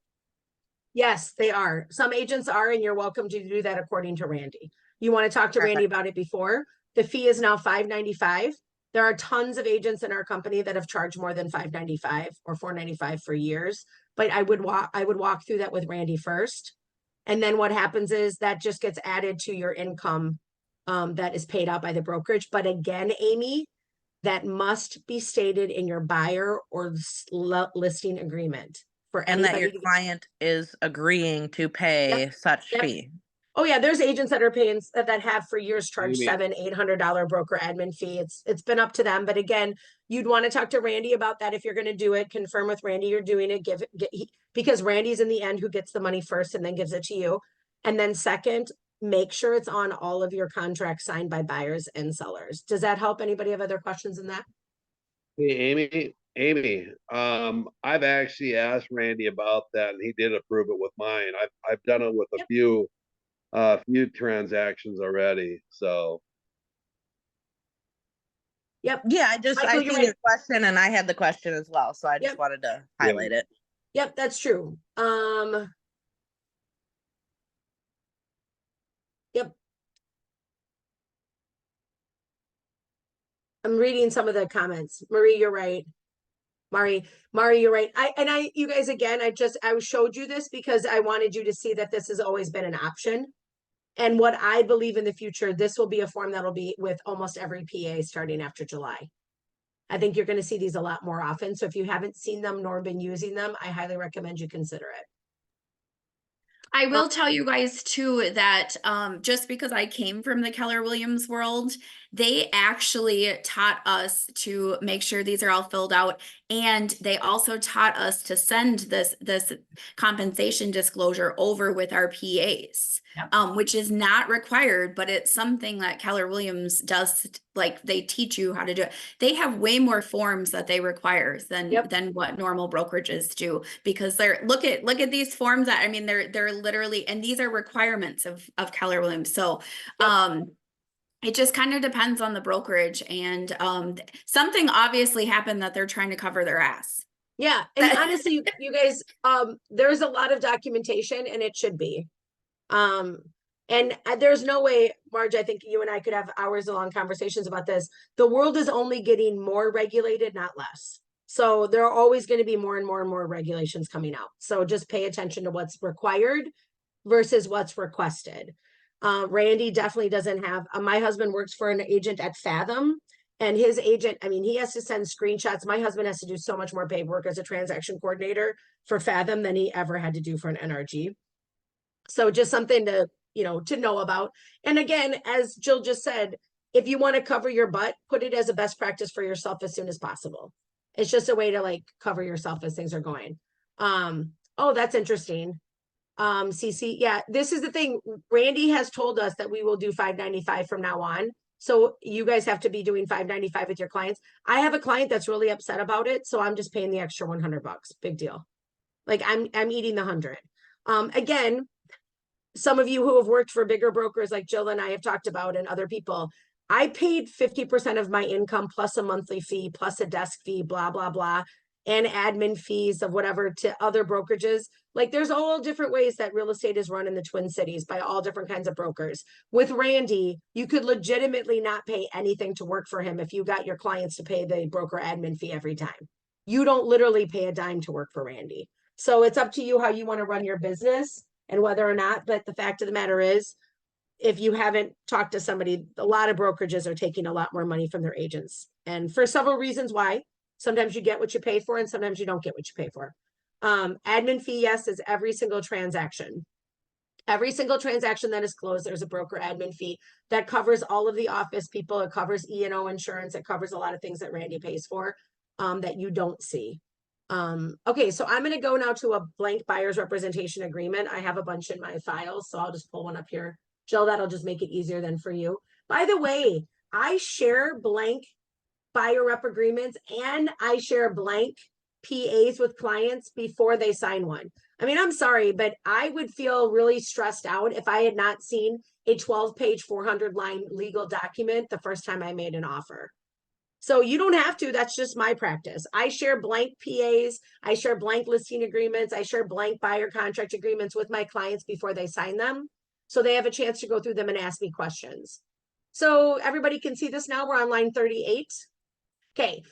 Yes, they are. Some agents are, and you're welcome to do that according to Randy. You want to talk to Randy about it before? The fee is now $5.95. There are tons of agents in our company that have charged more than $5.95 or $4.95 for years. But I would walk through that with Randy first. And then what happens is that just gets added to your income that is paid out by the brokerage. But again, Amy, that must be stated in your buyer or listing agreement. And that your client is agreeing to pay such fee. Oh yeah, there's agents that are paying that have for years charged $700-800 broker admin fee. It's been up to them, but again, you'd want to talk to Randy about that if you're going to do it. Confirm with Randy you're doing it. Because Randy's in the end who gets the money first and then gives it to you. And then second, make sure it's on all of your contracts signed by buyers and sellers. Does that help? Anybody have other questions in that? Hey, Amy, I've actually asked Randy about that and he did approve it with mine. I've done it with a few transactions already, so. Yep. Yeah, I seen your question and I had the question as well, so I just wanted to highlight it. Yep, that's true. Yep. I'm reading some of the comments. Marie, you're right. Mari, you're right. You guys, again, I showed you this because I wanted you to see that this has always been an option. And what I believe in the future, this will be a form that'll be with almost every PA starting after July. I think you're going to see these a lot more often. So if you haven't seen them nor been using them, I highly recommend you consider it. I will tell you guys too that just because I came from the Keller Williams world, they actually taught us to make sure these are all filled out, and they also taught us to send this compensation disclosure over with our PAs. Yep. Which is not required, but it's something that Keller Williams does. Like, they teach you how to do it. They have way more forms that they require than what normal brokerages do, because they're look at these forms that, I mean, they're literally, and these are requirements of Keller Williams. So it just kind of depends on the brokerage, and something obviously happened that they're trying to cover their ass. Yeah, and honestly, you guys, there's a lot of documentation, and it should be. And there's no way, Marge, I think you and I could have hours long conversations about this. The world is only getting more regulated, not less. So there are always going to be more and more and more regulations coming out. So just pay attention to what's required versus what's requested. Randy definitely doesn't have, my husband works for an agent at Fathom, and his agent, I mean, he has to send screenshots. My husband has to do so much more paperwork as a transaction coordinator for Fathom than he ever had to do for an NRG. So just something to, to know about. And again, as Jill just said, if you want to cover your butt, put it as a best practice for yourself as soon as possible. It's just a way to like cover yourself as things are going. Oh, that's interesting. CC, yeah, this is the thing. Randy has told us that we will do $595 from now on. So you guys have to be doing $595 with your clients. I have a client that's really upset about it, so I'm just paying the extra $100. Big deal. Like I'm eating the 100. Again, some of you who have worked for bigger brokers like Jill and I have talked about, and other people, I paid 50% of my income plus a monthly fee, plus a desk fee, blah, blah, blah, and admin fees of whatever to other brokerages. Like, there's all different ways that real estate is run in the Twin Cities by all different kinds of brokers. With Randy, you could legitimately not pay anything to work for him if you got your clients to pay the broker admin fee every time. You don't literally pay a dime to work for Randy. So it's up to you how you want to run your business and whether or not, but the fact of the matter is, if you haven't talked to somebody, a lot of brokerages are taking a lot more money from their agents. And for several reasons why. Sometimes you get what you pay for, and sometimes you don't get what you pay for. Admin fee, yes, is every single transaction. Every single transaction that is closed, there's a broker admin fee that covers all of the office people. It covers E&O insurance. It covers a lot of things that Randy pays for that you don't see. Okay, so I'm going to go now to a blank buyer's representation agreement. I have a bunch in my files, so I'll just pull one up here. Jill, that'll just make it easier than for you. By the way, I share blank buyer rep agreements, and I share blank PAs with clients before they sign one. I mean, I'm sorry, but I would feel really stressed out if I had not seen a 12-page, 400-line legal document the first time I made an offer. So you don't have to, that's just my practice. I share blank PAs, I share blank listing agreements, I share blank buyer contract agreements with my clients before they sign them. So they have a chance to go through them and ask me questions. So everybody can see this now, we're on line 38. Okay,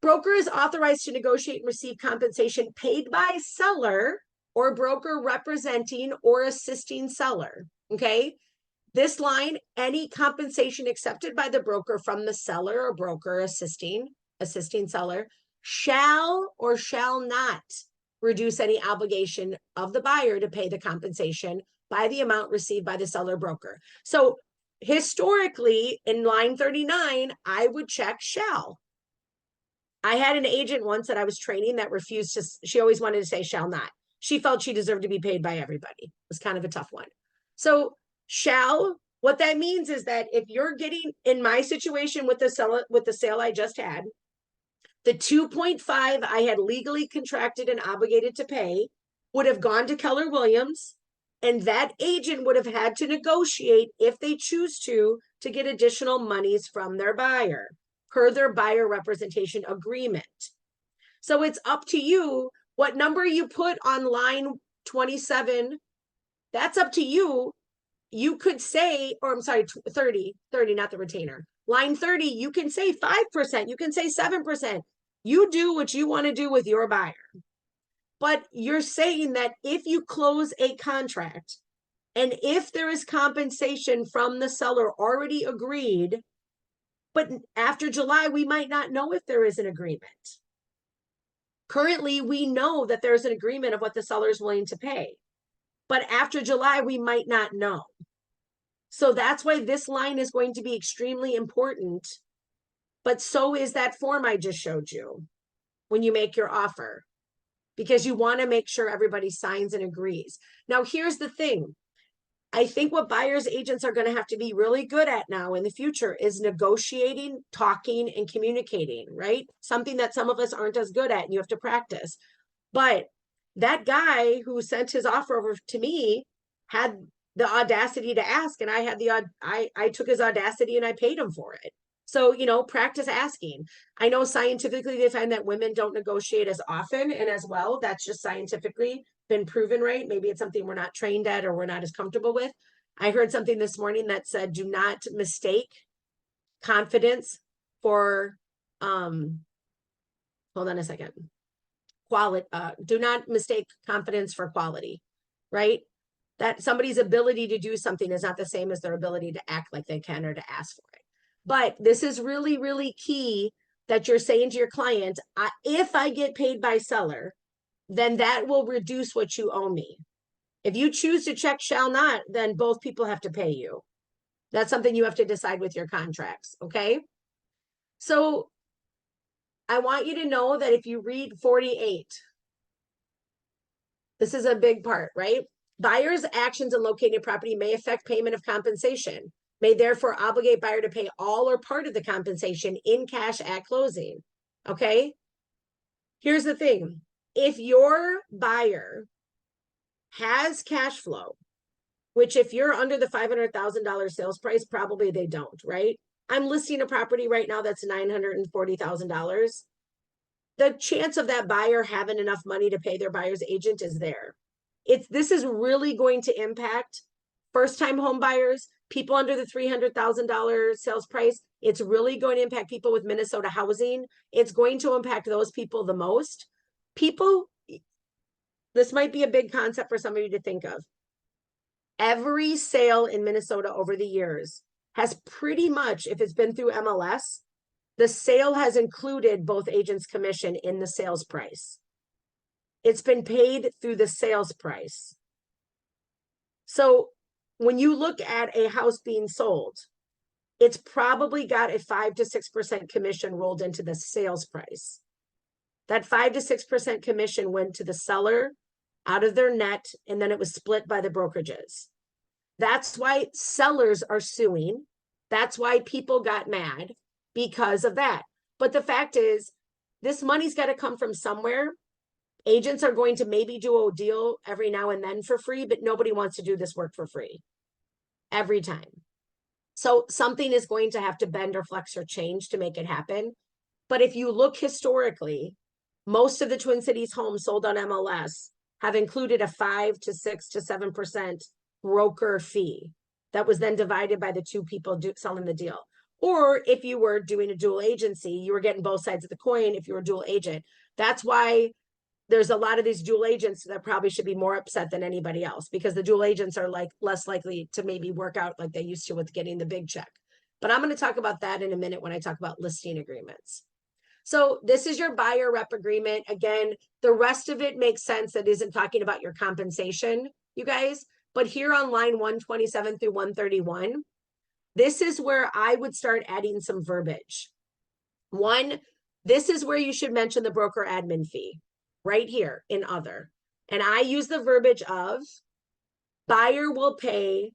broker is authorized to negotiate and receive compensation paid by seller or broker representing or assisting seller, okay? This line, any compensation accepted by the broker from the seller or broker assisting seller shall or shall not reduce any obligation of the buyer to pay the compensation by the amount received by the seller broker. So historically, in line 39, I would check shall. I had an agent once that I was training that refused to, she always wanted to say shall not. She felt she deserved to be paid by everybody. It was kind of a tough one. So shall, what that means is that if you're getting, in my situation with the sale I just had, the 2.5 I had legally contracted and obligated to pay would have gone to Keller Williams, and that agent would have had to negotiate, if they choose to get additional monies from their buyer per their buyer representation agreement. So it's up to you what number you put on line 27. That's up to you. you could say, or I'm sorry, 30, not the retainer. Line 30, you can say 5%, you can say 7%. You do what you want to do with your buyer. But you're saying that if you close a contract and if there is compensation from the seller already agreed, but after July, we might not know if there is an agreement. Currently, we know that there's an agreement of what the seller is willing to pay. But after July, we might not know. So that's why this line is going to be extremely important. But so is that form I just showed you when you make your offer, because you want to make sure everybody signs and agrees. Now, here's the thing. I think what buyers agents are going to have to be really good at now in the future is negotiating, talking, and communicating, right? Something that some of us aren't as good at and you have to practice. But that guy who sent his offer over to me had the audacity to ask, and I had I took his audacity and I paid him for it. So, you know, practice asking. I know scientifically they find that women don't negotiate as often and as well. That's just scientifically been proven, right? Maybe it's something we're not trained at or we're not as comfortable with. I heard something this morning that said, do not mistake confidence for, hold on a second. Quality, do not mistake confidence for quality, right? That somebody's ability to do something is not the same as their ability to act like they can or to ask for it. But this is really, really key that you're saying to your client, if I get paid by seller, then that will reduce what you owe me. If you choose to check shall not, then both people have to pay you. That's something you have to decide with your contracts, okay? So I want you to know that if you read 48, this is a big part, right? Buyer's actions in locating property may affect payment of compensation, may therefore obligate buyer to pay all or part of the compensation in cash at closing, okay? Here's the thing. If your buyer has cash flow, which if you're under the $500,000 sales price, probably they don't, right? I'm listing a property right now that's $940,000. The chance of that buyer having enough money to pay their buyer's agent is there. This is really going to impact first-time home buyers, people under the $300,000 sales price. It's really going to impact people with Minnesota housing. It's going to impact those people the most. People, this might be a big concept for some of you to think of. Every sale in Minnesota over the years has pretty much, if it's been through MLS, the sale has included both agents' commission in the sales price. It's been paid through the sales price. So when you look at a house being sold, it's probably got a 5 to 6% commission rolled into the sales price. That 5 to 6% commission went to the seller out of their net, and then it was split by the brokerages. That's why sellers are suing. That's why people got mad because of that. But the fact is, this money's got to come from somewhere. Agents are going to maybe do a deal every now and then for free, but nobody wants to do this work for free every time. So something is going to have to bend or flex or change to make it happen. But if you look historically, most of the Twin Cities homes sold on MLS have included a 5 to 6 to 7% broker fee that was then divided by the two people selling the deal. Or if you were doing a dual agency, you were getting both sides of the coin if you were a dual agent. That's why there's a lot of these dual agents that probably should be more upset than anybody else, because the dual agents are like less likely to maybe work out like they used to with getting the big check. But I'm going to talk about that in a minute when I talk about listing agreements. So this is your buyer rep agreement. Again, the rest of it makes sense. That isn't talking about your compensation, you guys. But here on line 127 through 131, this is where I would start adding some verbiage. One, this is where you should mention the broker admin fee right here in other. And I use the verbiage of buyer will pay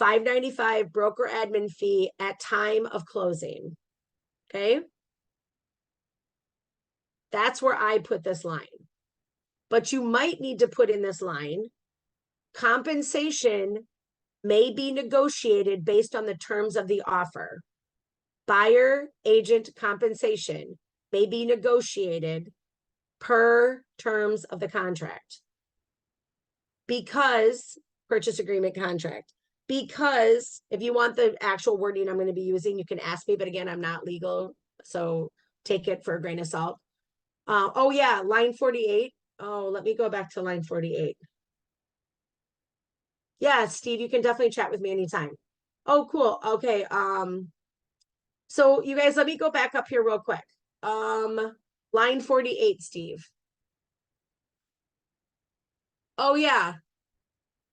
$595 broker admin fee at time of closing. Okay. That's where I put this line. But you might need to put in this line, compensation may be negotiated based on the terms of the offer. Buyer agent compensation may be negotiated per terms of the contract. Because purchase agreement contract. Because if you want the actual wording I'm going to be using, you can ask me, but again, I'm not legal, so take it for a grain of salt. Oh yeah, line 48. Oh, let me go back to line 48. Yeah, Steve, you can definitely chat with me anytime. Oh, cool. Okay. So you guys, let me go back up here real quick. Line 48, Steve. Oh yeah.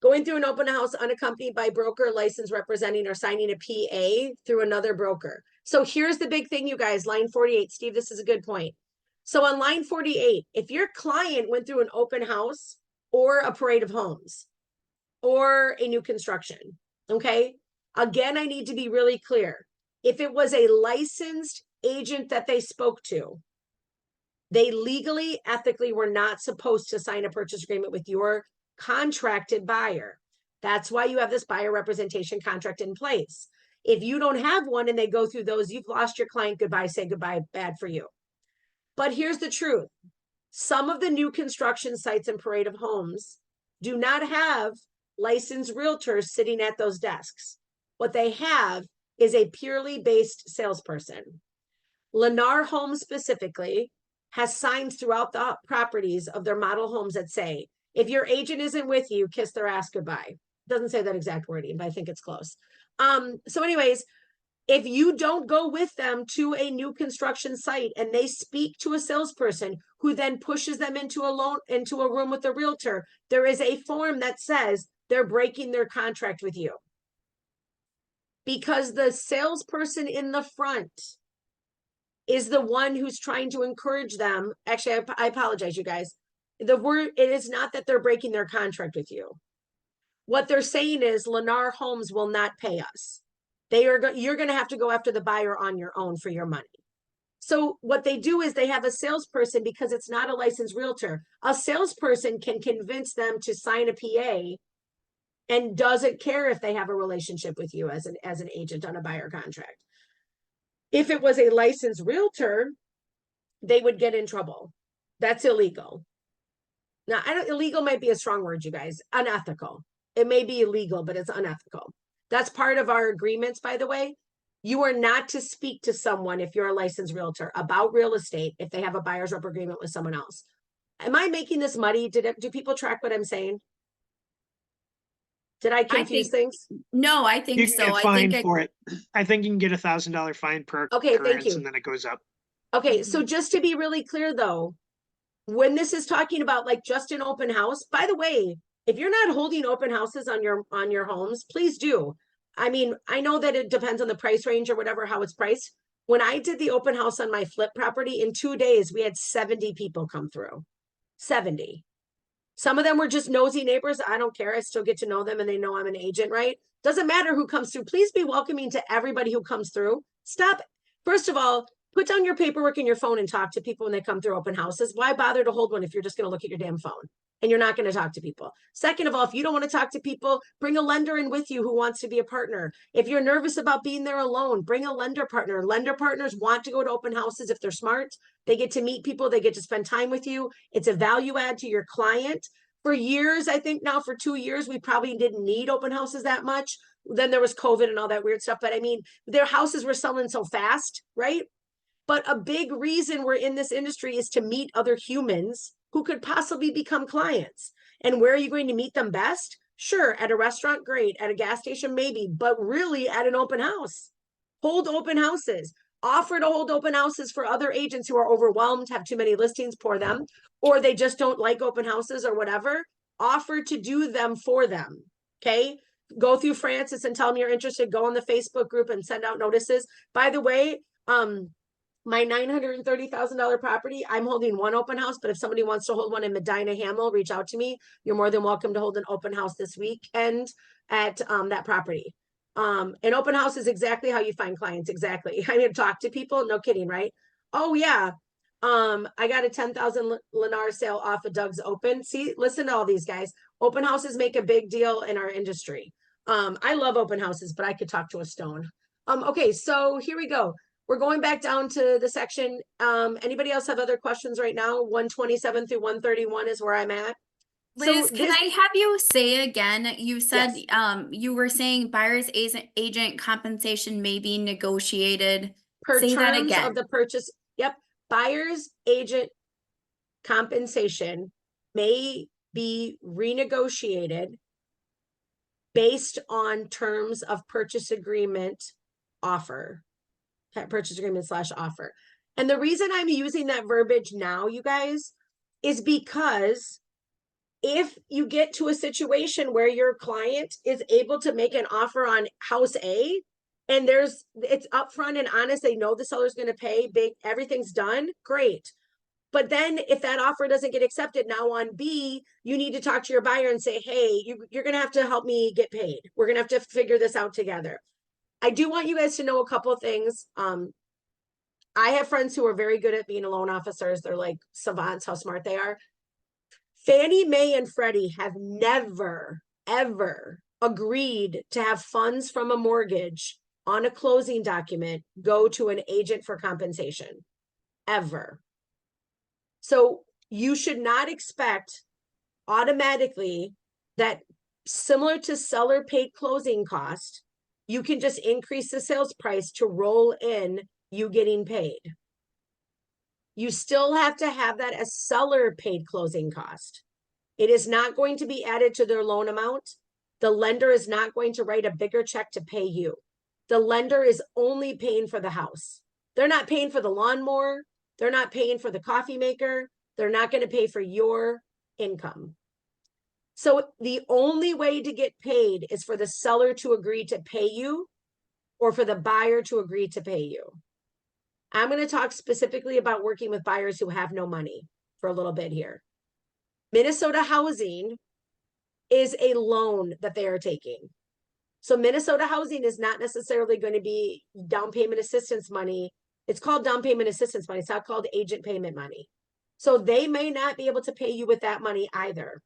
Going through an open house unaccompanied by broker, license representing, or signing a PA through another broker. So here's the big thing, you guys, line 48. Steve, this is a good point. So on line 48, if your client went through an open house or a parade of homes or a new construction, okay? Again, I need to be really clear. If it was a licensed agent that they spoke to, they legally, ethically were not supposed to sign a purchase agreement with your contracted buyer. That's why you have this buyer representation contract in place. If you don't have one and they go through those, you've lost your client. Goodbye, say goodbye, bad for you. But here's the truth. Some of the new construction sites and parade of homes do not have licensed realtors sitting at those desks. What they have is a purely based salesperson. Lennar Homes specifically has signs throughout the properties of their model homes that say, if your agent isn't with you, kiss their ass goodbye. Doesn't say that exact wording, but I think it's close. So anyways, if you don't go with them to a new construction site and they speak to a salesperson who then pushes them into a room with a realtor, there is a form that says they're breaking their contract with you. Because the salesperson in the front is the one who's trying to encourage them. Actually, I apologize, you guys. The word, it is not that they're breaking their contract with you. What they're saying is Lennar Homes will not pay us. You're going to have to go after the buyer on your own for your money. So what they do is they have a salesperson, because it's not a licensed realtor. A salesperson can convince them to sign a PA and doesn't care if they have a relationship with you as an agent on a buyer contract. If it was a licensed realtor, they would get in trouble. That's illegal. Now, illegal might be a strong word, you guys. Unethical. It may be illegal, but it's unethical. That's part of our agreements, by the way. You are not to speak to someone, if you're a licensed realtor, about real estate if they have a buyer's rep agreement with someone else. Am I making this muddy? Do people track what I'm saying? Did I confuse things? No, I You think can so. get I fined think for it. I think you can get $1,000 fine per Okay, thank occurrence, you. and then it goes up. Okay, so just to be really clear though, when this is talking about like just an open house, by the way, if you're not holding open houses on your homes, please do. I mean, I know that it depends on the price range or whatever, how it's priced. When I did the open house on my flip property, in 2 days, we had 70 people come through. 70. Some of them were just nosy neighbors. I don't care. I still get to know them and they know I'm an agent, right? Doesn't matter who comes through. Please be welcoming to everybody who comes through. Stop. First of all, put down your paperwork and your phone and talk to people when they come through open houses. Why bother to hold one if you're just going to look at your damn phone and you're not going to talk to people? Second of all, if you don't want to talk to people, bring a lender in with you who wants to be a partner. If you're nervous about being there alone, bring a lender partner. Lender partners want to go to open houses if they're smart. They get to meet people. They get to spend time with you. It's a value add to your client. For years, I think now for 2 years, we probably didn't need open houses that much. Then there was COVID and all that weird stuff. But I mean, their houses were selling so fast, right? But a big reason we're in this industry is to meet other humans who could possibly become clients. And where are you going to meet them best? Sure, at a restaurant, great. At a gas station, maybe, but really at an open house. Hold open houses. Offer to hold open houses for other agents who are overwhelmed, have too many listings, pour them, or they just don't like open houses or whatever. Offer to do them for them. Okay. Go through Francis and tell them you're interested. Go on the Facebook group and send out notices. By the way, my $930,000 property, I'm holding one open house, but if somebody wants to hold one in Medina Hamel, reach out to me. You're more than welcome to hold an open house this weekend at that property. An open house is exactly how you find clients. Exactly. I mean, talk to people. No kidding, right? Oh yeah. I got a 10,000 Lennar sale off of Doug's Open. See, listen to all these guys. Open houses make a big deal in our industry. I love open houses, but I could talk to a stone. Okay, so here we go. We're going back down to the section. Anybody else have other questions right now? 127 through 131 is where I'm at. So Liz, can this I have you say again, you said, Yes. you were saying buyer's agent compensation may be negotiated. per Say that terms of again. the purchase, yep, buyer's agent compensation may be renegotiated based on terms of purchase agreement offer, purchase agreement slash offer. And the reason I'm using that verbiage now, you guys, is because if you get to a situation where your client is able to make an offer on house A and it's upfront and honest, they know the seller's going to pay big, everything's done, great. But then if that offer doesn't get accepted now on B, you need to talk to your buyer and say, hey, you're going to have to help me get paid. We're going to have to figure this out together. I do want you guys to know a couple of things. I have friends who are very good at being loan officers. They're like savants, how smart they are. Fannie Mae and Freddie have never, ever agreed to have funds from a mortgage on a closing document go to an agent for compensation, ever. So you should not expect automatically that, similar to seller paid closing cost, you can just increase the sales price to roll in you getting paid. You still have to have that as seller paid closing cost. It is not going to be added to their loan amount. The lender is not going to write a bigger check to pay you. The lender is only paying for the house. They're not paying for the lawnmower. They're not paying for the coffee maker. They're not going to pay for your income. So the only way to get paid is for the seller to agree to pay you or for the buyer to agree to pay you. I'm going to talk specifically about working with buyers who have no money for a little bit here. Minnesota Housing is a loan that they are taking. So Minnesota Housing is not necessarily going to be down payment assistance money. It's called down payment assistance money. It's not called agent payment money. So they may not be able to pay you with that money either.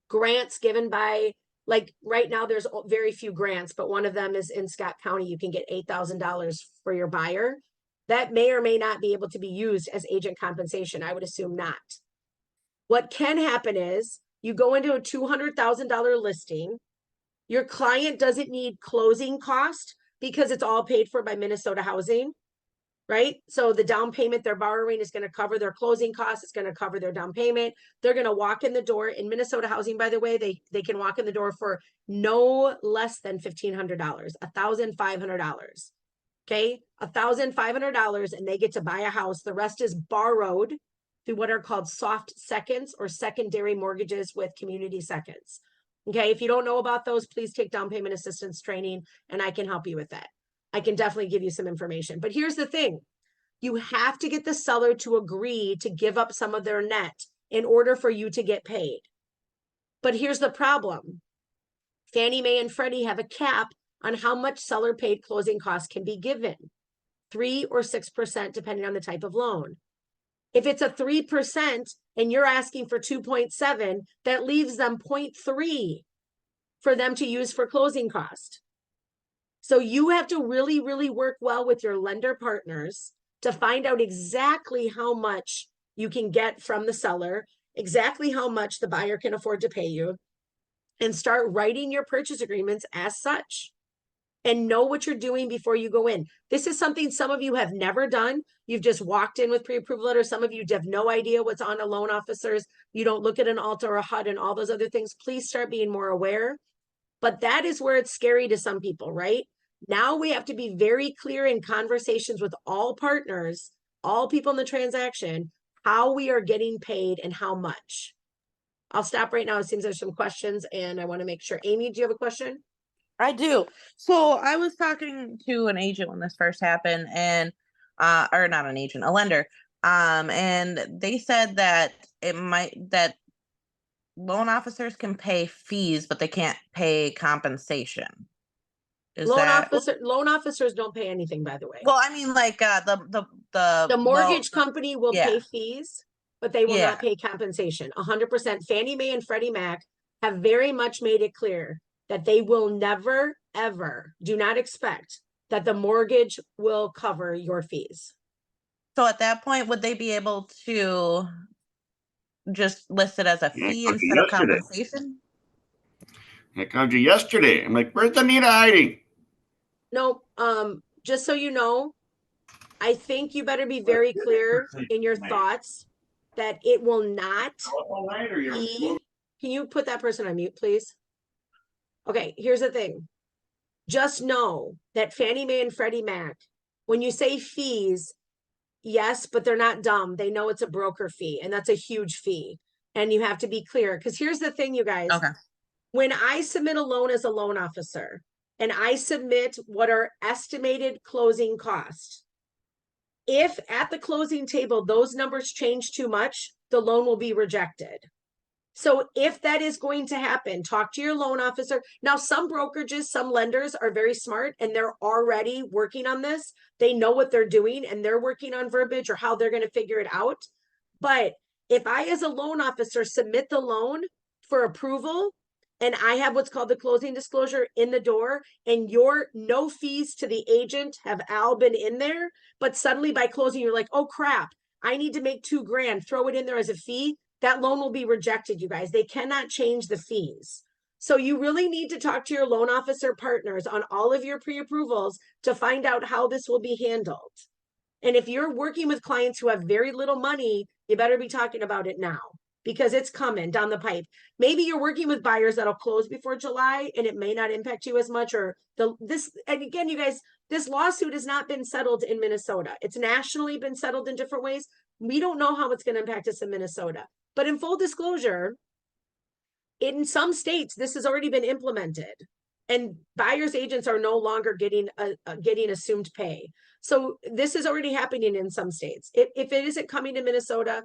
Grants given by, like right now, there's very few grants, but one of them is in Scott County. You can get $8,000 for your buyer. That may or may not be able to be used as agent compensation. I would assume not. What can happen is you go into a $200,000 listing. Your client doesn't need closing cost because it's all paid for by Minnesota Housing, right? So the down payment they're borrowing is going to cover their closing costs. It's going to cover their down payment. They're going to walk in the door. In Minnesota Housing, by the way, they can walk in the door for no less than $1,500, $1,500. Okay, $1,500, and they get to buy a house. The rest is borrowed through what are called soft seconds or secondary mortgages with community seconds. Okay, if you don't know about those, please take down payment assistance training and I can help you with that. I can definitely give you some information. But here's the thing. You have to get the seller to agree to give up some of their net in order for you to get paid. But here's the problem. Fannie Mae and Freddie have a cap on how much seller paid closing costs can be given, 3 or 6%, depending on the type of loan. If it's a 3% and you're asking for 2.7, that leaves them 0.3 for them to use for closing cost. So you have to really, really work well with your lender partners to find out exactly how much you can get from the seller, exactly how much the buyer can afford to pay you, and start writing your purchase agreements as such. And know what you're doing before you go in. This is something some of you have never done. You've just walked in with pre-approval letters. Some of you have no idea what's on a loan officer's. You don't look at an Alta or a HUD and all those other things. Please start being more aware. But that is where it's scary to some people, right? Now we have to be very clear in conversations with all partners, all people in the transaction, how we are getting paid and how much. I'll stop right now. It seems there's some questions and I want to make sure. Amy, do you have a question? I do. So I was talking to an agent when this first happened and or not an agent, a lender. And they said that that loan officers can pay fees, but they can't pay compensation. Loan officers don't pay anything, by the way. Well, I mean, like The mortgage company will yeah. pay fees, but they will Yeah. not pay compensation. 100%. Fannie Mae and Freddie Mac have very much made it clear that they will never, ever, do not expect that the mortgage will cover your fees. So at that point, would they be able to just listed as a Yeah, fee it took you instead of yesterday. compensation? It called you yesterday. I'm like, where's Anita hiding? No, just so you know, I think you better be very clear in your thoughts that it will not be. Can you put that person on mute, please? Okay, here's the thing. Just know that Fannie Mae and Freddie Mac, when you say fees, yes, but they're not dumb. They know it's a broker fee, and that's a huge fee. And you have to be clear, because here's the thing, you guys. Okay. When I submit a loan as a loan officer, and I submit what are estimated closing costs, if at the closing table those numbers change too much, the loan will be rejected. So if that is going to happen, talk to your loan officer. Now, some brokerages, some lenders are very smart and they're already working on this. They know what they're doing and they're working on verbiage or how they're going to figure it out. But if I, as a loan officer, submit the loan for approval and I have what's called the closing disclosure in the door and your no fees to the agent have all been in there, but suddenly by closing, you're like, oh crap, I need to make $2,000, throw it in there as a fee. That loan will be rejected, you guys. They cannot change the fees. So you really need to talk to your loan officer partners on all of your pre-approvals to find out how this will be handled. And if you're working with clients who have very little money, you better be talking about it now because it's coming down the pipe. Maybe you're working with buyers that'll close before July and it may not impact you as much, or and again, you guys, this lawsuit has not been settled in Minnesota. It's nationally been settled in different ways. We don't know how it's going to impact us in Minnesota. But in full disclosure, in some states, this has already been implemented and buyers agents are no longer getting assumed pay. So this is already happening in some states. If it isn't coming to Minnesota,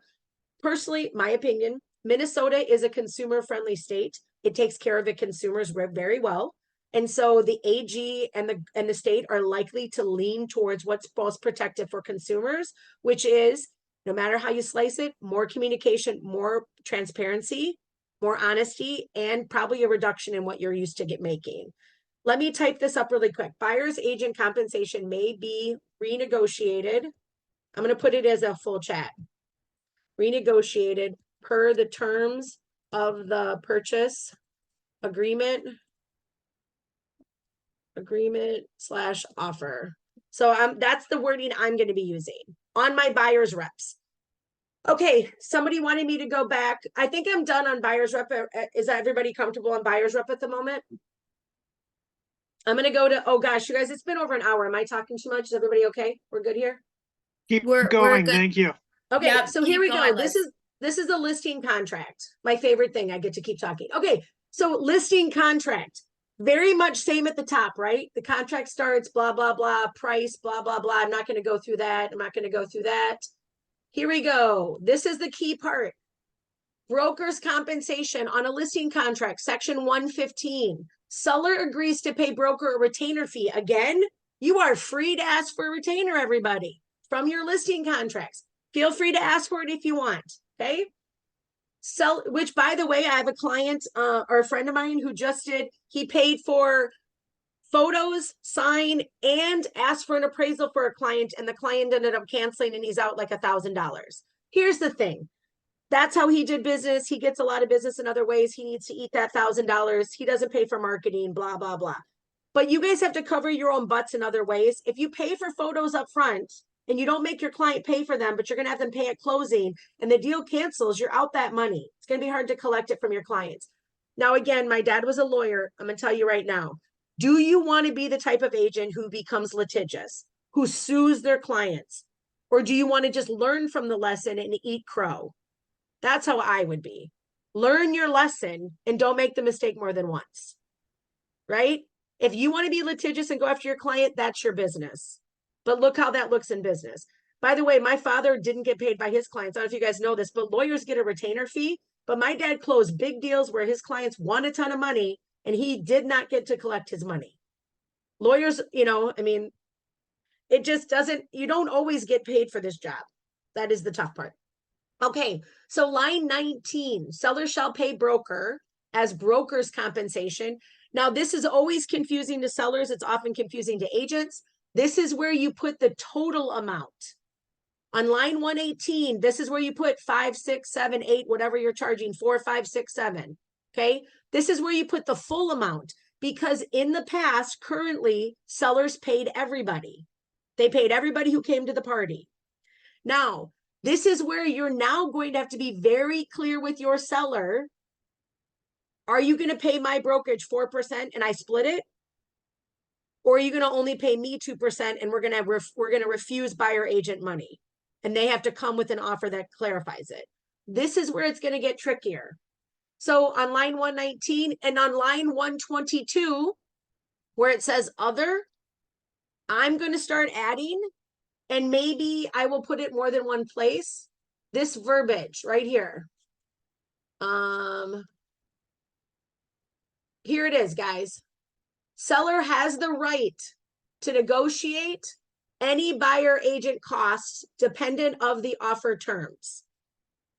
personally, my opinion, Minnesota is a consumer friendly state. It takes care of the consumers very well. And so the AG and the state are likely to lean towards what's most protective for consumers, which is, no matter how you slice it, more communication, more transparency, more honesty, and probably a reduction in what you're used to making. Let me type this up really quick. Buyer's agent compensation may be renegotiated. I'm going to put it as a full chat. Renegotiated per the terms of the purchase agreement / offer. So that's the wording I'm going to be using on my buyer's reps. Okay, somebody wanted me to go back. I think I'm done on buyer's rep. Is everybody comfortable on buyer's rep at the moment? I'm going to go to, oh gosh, you guys, it's been over an hour. Am I talking too much? Is everybody okay? We're good here? Keep We're going. good. Thank you. Okay, Yep, so here keep we going, go. Liz. This is a listing contract. My favorite thing. I get to keep talking. Okay, so listing contract. Very much same at the top, right? The contract starts, blah, blah, blah, price, blah, blah, blah. I'm not going to go through that. I'm not going to go through that. Here we go. This is the key part. Broker's compensation on a listing contract, section 115. Seller agrees to pay broker a retainer fee. Again, you are free to ask for a retainer, everybody, from your listing contracts. Feel free to ask for it if you want, okay? Which, by the way, I have a client or a friend of mine who just did, he paid for photos, sign, and asked for an appraisal for a client, and the client ended up canceling and he's out like $1,000. Here's the thing. That's how he did business. He gets a lot of business in other ways. He needs to eat that $1,000. He doesn't pay for marketing, blah, blah, blah. But you guys have to cover your own butts in other ways. If you pay for photos up front and you don't make your client pay for them, but you're going to have them pay at closing and the deal cancels, you're out that money. It's going to be hard to collect it from your clients. Now, again, my dad was a lawyer. I'm going to tell you right now, do you want to be the type of agent who becomes litigious, who sues their clients? Or do you want to just learn from the lesson and eat crow? That's how I would be. Learn your lesson and don't make the mistake more than once, right? If you want to be litigious and go after your client, that's your business. But look how that looks in business. By the way, my father didn't get paid by his clients. I don't know if you guys know this, but lawyers get a retainer fee. But my dad closed big deals where his clients won a ton of money and he did not get to collect his money. Lawyers, I mean, it just doesn't, you don't always get paid for this job. That is the tough part. Okay, so line 19, seller shall pay broker as broker's compensation. Now, this is always confusing to sellers. It's often confusing to agents. This is where you put the total amount On line 118, this is where you put 5, 6, 7, 8, whatever you're charging, 4, 5, 6, 7. Okay. This is where you put the full amount, because in the past, currently, sellers paid everybody. They paid everybody who came to the party. Now, this is where you're now going to have to be very clear with your seller. Are you going to pay my brokerage 4% and I split it? Or are you going to only pay me 2% and we're going to refuse buyer agent money? And they have to come with an offer that clarifies it. This is where it's going to get trickier. So on line 119 and on line 122, where it says other, I'm going to start adding, and maybe I will put it more than one place. This verbiage right here. Here it is, guys. Seller has the right to negotiate any buyer agent costs dependent of the offer terms.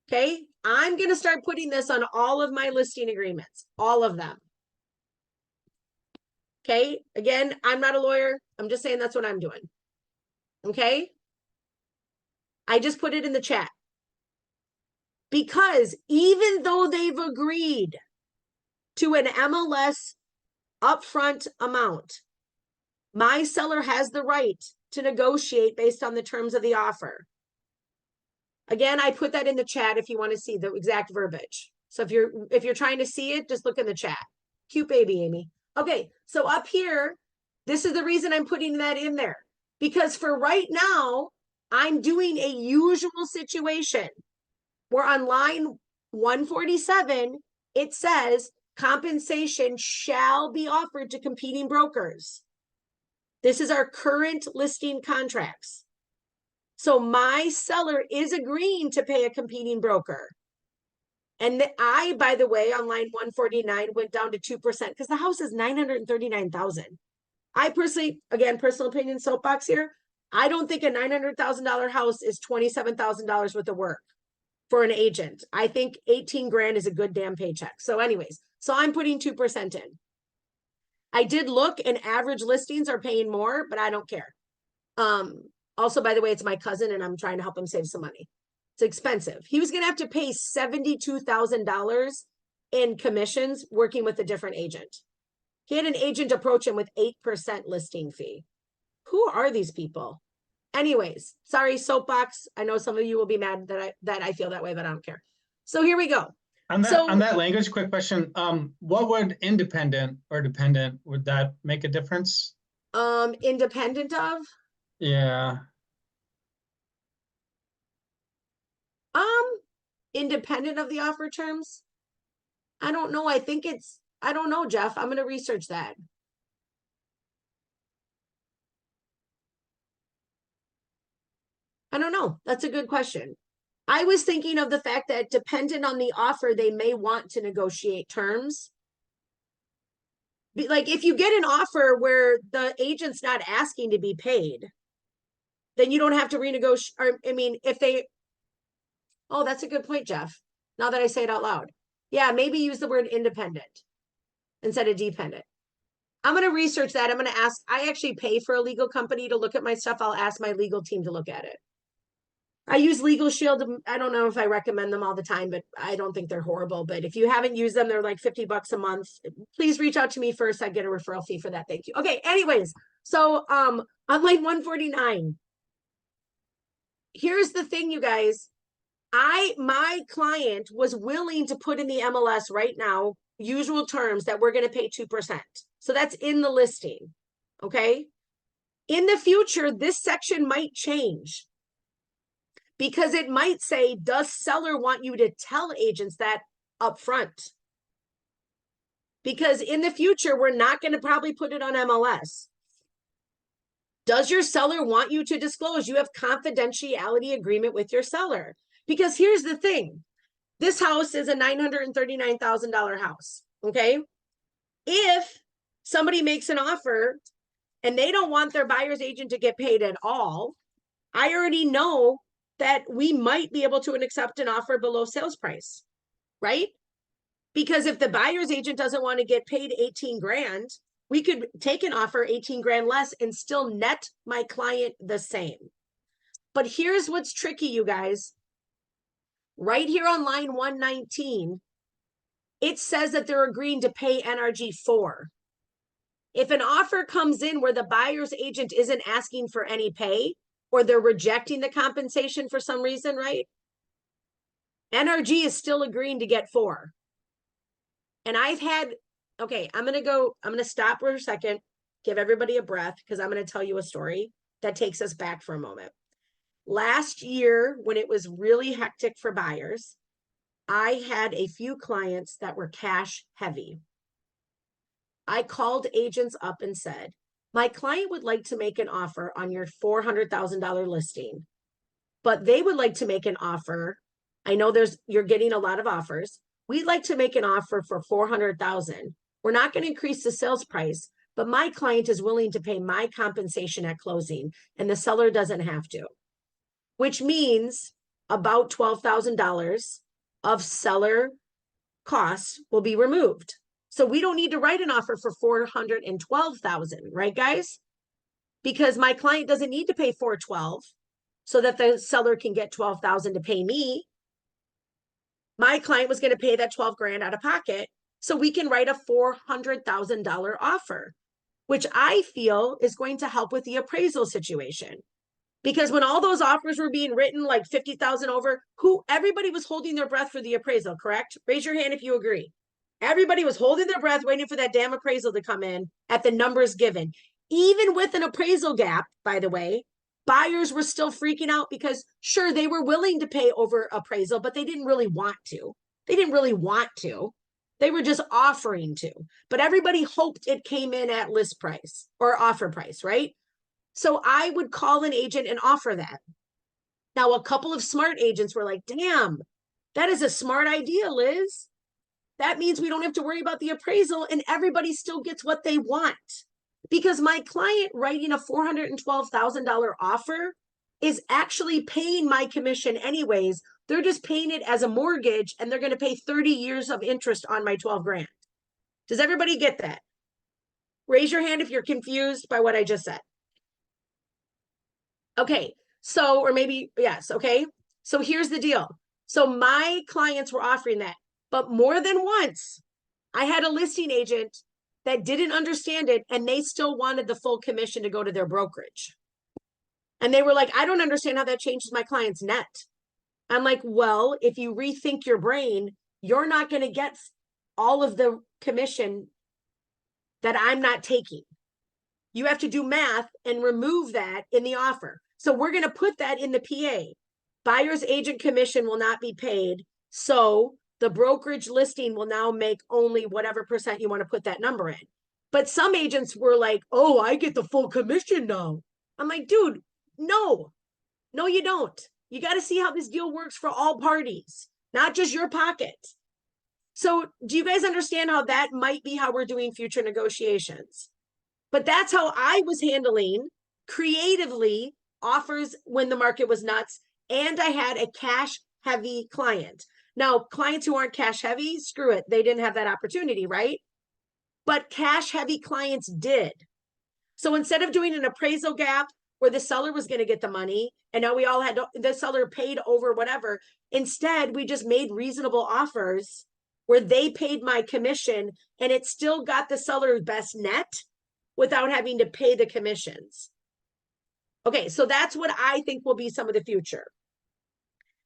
Okay, I'm going to start putting this on all of my listing agreements, all of them. Okay, again, I'm not a lawyer. I'm just saying that's what I'm doing. Okay, I just put it in the chat. Because even though they've agreed to an MLS upfront amount, my seller has the right to negotiate based on the terms of the offer. Again, I put that in the chat if you want to see the exact verbiage. So if you're trying to see it, just look in the chat. Cute baby, Amy. Okay, so up here, this is the reason I'm putting that in there. Because for right now, I'm doing a usual situation where on line 147, it says compensation shall be offered to competing brokers. This is our current listing contracts. So my seller is agreeing to pay a competing broker. And I, by the way, on line 149 went down to 2% because the house is $939,000. I personally, again, personal opinion soapbox here, I don't think a $900,000 house is $27,000 worth of work for an agent. I think 18 grand is a good damn paycheck. So anyways, so I'm putting 2% in. I did look, and average listings are paying more, but I don't care. Also, by the way, it's my cousin and I'm trying to help him save some money. It's expensive. He was going to have to pay $72,000 in commissions working with a different agent. He had an agent approach him with 8% listing fee. Who are these people? Anyways, sorry, soapbox. I know some of you will be mad that I feel that way, but I don't care. So here we go. On that language, quick question. What would independent or dependent, would that make a difference? Independent of? Yeah. Independent of the offer terms? I don't know. I don't know, Jeff. I'm going to research that. I don't know. That's a good question. I was thinking of the fact that dependent on the offer, they may want to negotiate terms. Like if you get an offer where the agent's not asking to be paid, then you don't have to renegotiate. Or I mean, if they, oh, that's a good point, Jeff. Now that I say it out loud. Yeah, maybe use the word independent instead of dependent. I'm going to research that. I'm going to ask, I actually pay for a legal company to look at my stuff. I'll ask my legal team to look at it. I use Legal Shield. I don't know if I recommend them all the time, but I don't think they're horrible. But if you haven't used them, they're like $50 a month. Please reach out to me first. I get a referral fee for that. Thank you. Okay. Anyways, so on line 149, here's the thing, you guys. My client was willing to put in the MLS right now, usual terms that we're going to pay 2%. So that's in the listing. Okay. In the future, this section might change. Because it might say, does seller want you to tell agents that up front? Because in the future, we're not going to probably put it on MLS. Does your seller want you to disclose? You have confidentiality agreement with your seller. Because here's the thing. This house is a $939,000 house, okay? If somebody makes an offer and they don't want their buyer's agent to get paid at all, I already know that we might be able to accept an offer below sales price, right? Because if the buyer's agent doesn't want to get paid 18 grand, we could take an offer 18 grand less and still net my client the same. But here's what's tricky, you guys. Right here on line 119, it says that they're agreeing to pay NRG 4. If an offer comes in where the buyer's agent isn't asking for any pay, or they're rejecting the compensation for some reason, right? NRG is still agreeing to get 4. And I've had, okay, I'm going to stop for a second, give everybody a breath, because I'm going to tell you a story that takes us back for a moment. Last year, when it was really hectic for buyers, I had a few clients that were cash heavy. I called agents up and said, my client would like to make an offer on your $400,000 listing, but they would like to make an offer. I know you're getting a lot of offers. We'd like to make an offer for 400,000. We're not going to increase the sales price, but my client is willing to pay my compensation at closing, and the seller doesn't have to, which means about $12,000 of seller costs will be removed. So we don't need to write an offer for 412,000, right, guys? Because my client doesn't need to pay 412 so that the seller can get 12,000 to pay me. My client was going to pay that 12 grand out of pocket, so we can write a $400,000 offer, which I feel is going to help with the appraisal situation. Because when all those offers were being written, like 50,000 over, everybody was holding their breath for the appraisal, correct? Raise your hand if you agree. Everybody was holding their breath, waiting for that damn appraisal to come in at the numbers given. Even with an appraisal gap, by the way, buyers were still freaking out because, sure, they were willing to pay over appraisal, but they didn't really want to. They didn't really want to. They were just offering to. But everybody hoped it came in at list price or offer price, right? So I would call an agent and offer that. Now, a couple of smart agents were like, damn, that is a smart idea, Liz. That means we don't have to worry about the appraisal and everybody still gets what they want. Because my client writing a $412,000 offer is actually paying my commission anyways. They're just paying it as a mortgage and they're going to pay 30 years of interest on my 12 grand. Does everybody get that? Raise your hand if you're confused by what I just said. Okay, so, or maybe, yes, okay. So here's the deal. So my clients were offering that, but more than once, I had a listing agent that didn't understand it and they still wanted the full commission to go to their brokerage. And they were like, I don't understand how that changes my client's net. I'm like, well, if you rethink your brain, you're not going to get all of the commission that I'm not taking. You have to do math and remove that in the offer. So we're going to put that in the PA. Buyer's agent commission will not be paid. So the brokerage listing will now make only whatever percent you want to put that number in. But some agents were like, oh, I get the full commission now. I'm like, dude, no, you don't. You got to see how this deal works for all parties, not just your pocket. So do you guys understand how that might be how we're doing future negotiations? But that's how I was handling creatively offers when the market was nuts. And I had a cash heavy client. Now, clients who aren't cash heavy, screw it. They didn't have that opportunity, right? But cash heavy clients did. So instead of doing an appraisal gap where the seller was going to get the money and now we all had the seller paid over whatever, instead we just made reasonable offers where they paid my commission and it still got the seller's best net without having to pay the commissions. Okay, so that's what I think will be some of the future.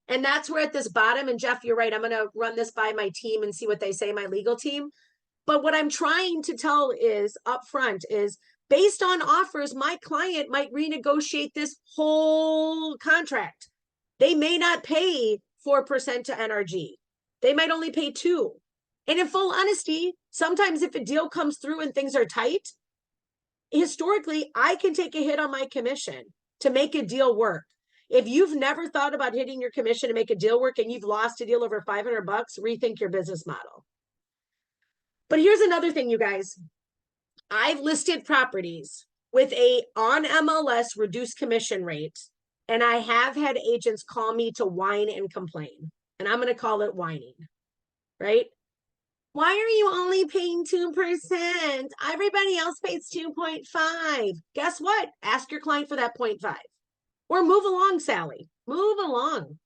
And that's where at this bottom, and Jeff, you're right, I'm going to run this by my team and see what they say, my legal team. But what I'm trying to tell is up front is based on offers, my client might renegotiate this whole contract. They may not pay 4% to NRG. They might only pay 2%. And in full honesty, sometimes if a deal comes through and things are tight, historically, I can take a hit on my commission to make a deal work. If you've never thought about hitting your commission to make a deal work and you've lost a deal over $500, rethink your business model. But here's another thing, you guys. I've listed properties with a on MLS reduced commission rate, and I have had agents call me to whine and complain. And I'm going to call it whining, right? Why are you only paying 2%? Everybody else pays 2.5. Guess what? Ask your client for that 0.5. Or move along, Sally. Move along.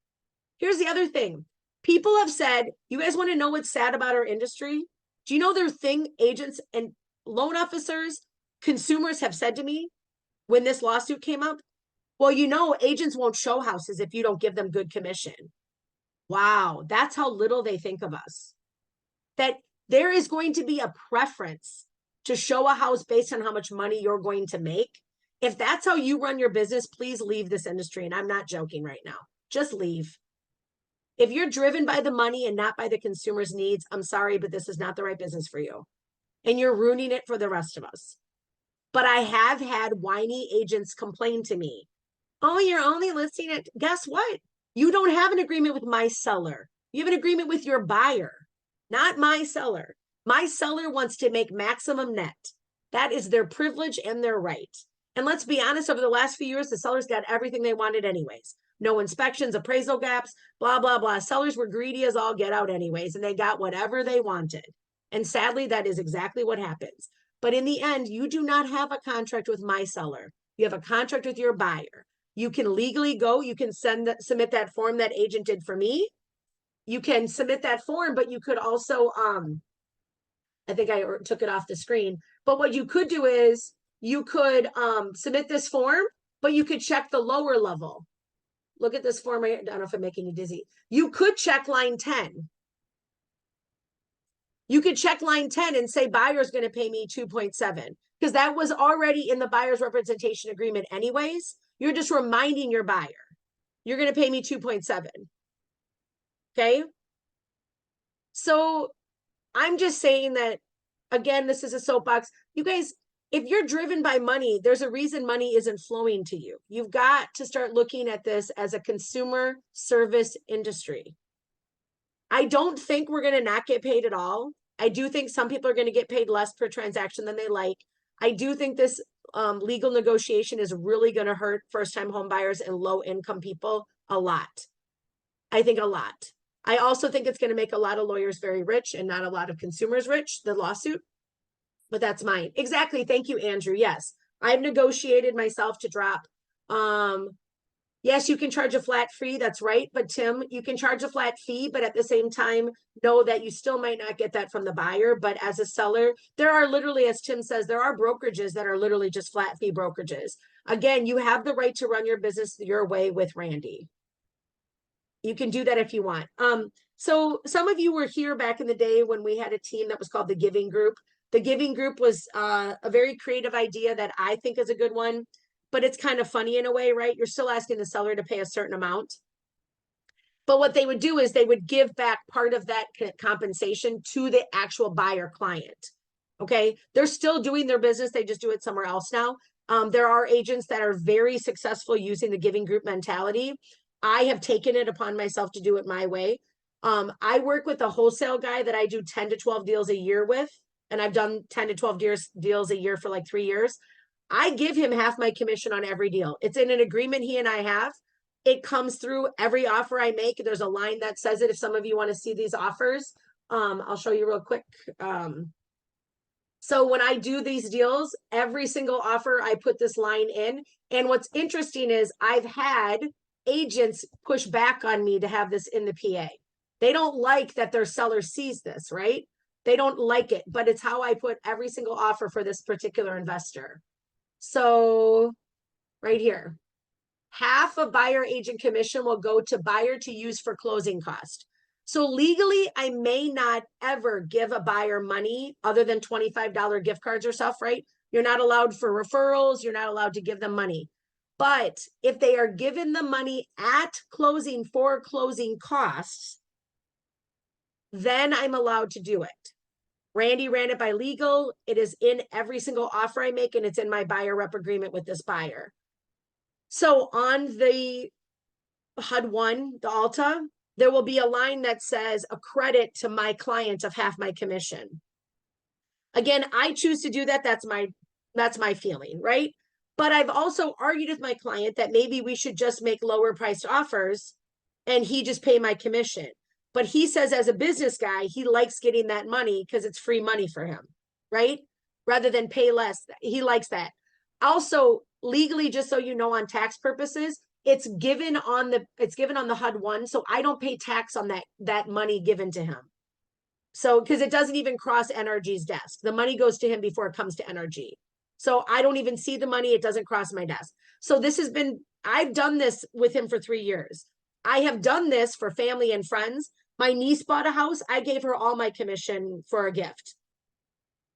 Here's the other thing. People have said, you guys want to know what's sad about our industry? Do you know their thing agents and loan officers, consumers have said to me when this lawsuit came up? Well, you know, agents won't show houses if you don't give them good commission. Wow, that's how little they think of us. That there is going to be a preference to show a house based on how much money you're going to make. If that's how you run your business, please leave this industry. And I'm not joking right now. Just leave. If you're driven by the money and not by the consumer's needs, I'm sorry, but this is not the right business for you. And you're ruining it for the rest of us. But I have had whiny agents complain to me. Oh, you're only listing it. Guess what? You don't have an agreement with my seller. You have an agreement with your buyer, not my seller. My seller wants to make maximum net. That is their privilege and their right. And let's be honest, over the last few years, the sellers got everything they wanted anyways. No inspections, appraisal gaps, blah, blah, blah. Sellers were greedy as all get out anyways, and they got whatever they wanted. And sadly, that is exactly what happens. But in the end, you do not have a contract with my seller. You have a contract with your buyer. You can legally go, you can submit that form that agent did for me. You can submit that form, but you could also, I think I took it off the screen, but what you could do is you could submit this form, but you could check the lower level. Look at this form. I don't know if I'm making you dizzy. You could check line 10. You could check line 10 and say buyer's going to pay me 2.7 because that was already in the buyer's representation agreement anyways. You're just reminding your buyer, you're going to pay me 2.7. Okay. So I'm just saying that, again, this is a soapbox. You guys, if you're driven by money, there's a reason money isn't flowing to you. You've got to start looking at this as a consumer service industry. I don't think we're going to not get paid at all. I do think some people are going to get paid less per transaction than they like. I do think this legal negotiation is really going to hurt first-time home buyers and low-income people a lot. I think a lot. I also think it's going to make a lot of lawyers very rich and not a lot of consumers rich, the lawsuit. But that's mine. Exactly. Thank you, Andrew. Yes, I've negotiated myself to drop. Yes, you can charge a flat fee. That's right. But Tim, you can charge a flat fee, but at the same time, know that you still might not get that from the buyer. But as a seller, there are literally, as Tim says, there are brokerages that are literally just flat fee brokerages. Again, you have the right to run your business your way with Randy. You can do that if you want. So some of you were here back in the day when we had a team that was called the Giving Group. The Giving Group was a very creative idea that I think is a good one, but it's kind of funny in a way, right? You're still asking the seller to pay a certain amount. But what they would do is they would give back part of that compensation to the actual buyer client. Okay. They're still doing their business. They just do it somewhere else now. There are agents that are very successful using the Giving Group mentality. I have taken it upon myself to do it my way. I work with a wholesale guy that I do 10 to 12 deals a year with, and I've done 10 to 12 deals a year for like 3 years. I give him half my commission on every deal. It's in an agreement he and I have. It comes through every offer I make. There's a line that says it. If some of you want to see these offers, I'll show you real quick. So when I do these deals, every single offer, I put this line in. And what's interesting is I've had agents push back on me to have this in the PA. They don't like that their seller sees this, right? They don't like it, but it's how I put every single offer for this particular investor. So right here, half of buyer agent commission will go to buyer to use for closing cost. So legally, I may not ever give a buyer money other than $25 gift cards or stuff, right? You're not allowed for referrals. You're not allowed to give them money. But if they are given the money at closing for closing costs, then I'm allowed to do it. Randy ran it by legal. It is in every single offer I make, and it's in my buyer rep agreement with this buyer. So on the HUD-1, the Alta, there will be a line that says a credit to my client of half my commission. Again, I choose to do that. That's my feeling, right? But I've also argued with my client that maybe we should just make lower priced offers and he just pay my commission. But he says as a business guy, he likes getting that money because it's free money for him, right? Rather than pay less. He likes that. Also, legally, just so you know, on tax purposes, it's given on the HUD one, so I don't pay tax on that money given to him. So because it doesn't even cross NRG's desk. The money goes to him before it comes to NRG. So I don't even see the money, it doesn't cross my desk. So I've done this with him for 3 years. I have done this for family and friends. My niece bought a house, I gave her all my commission for a gift.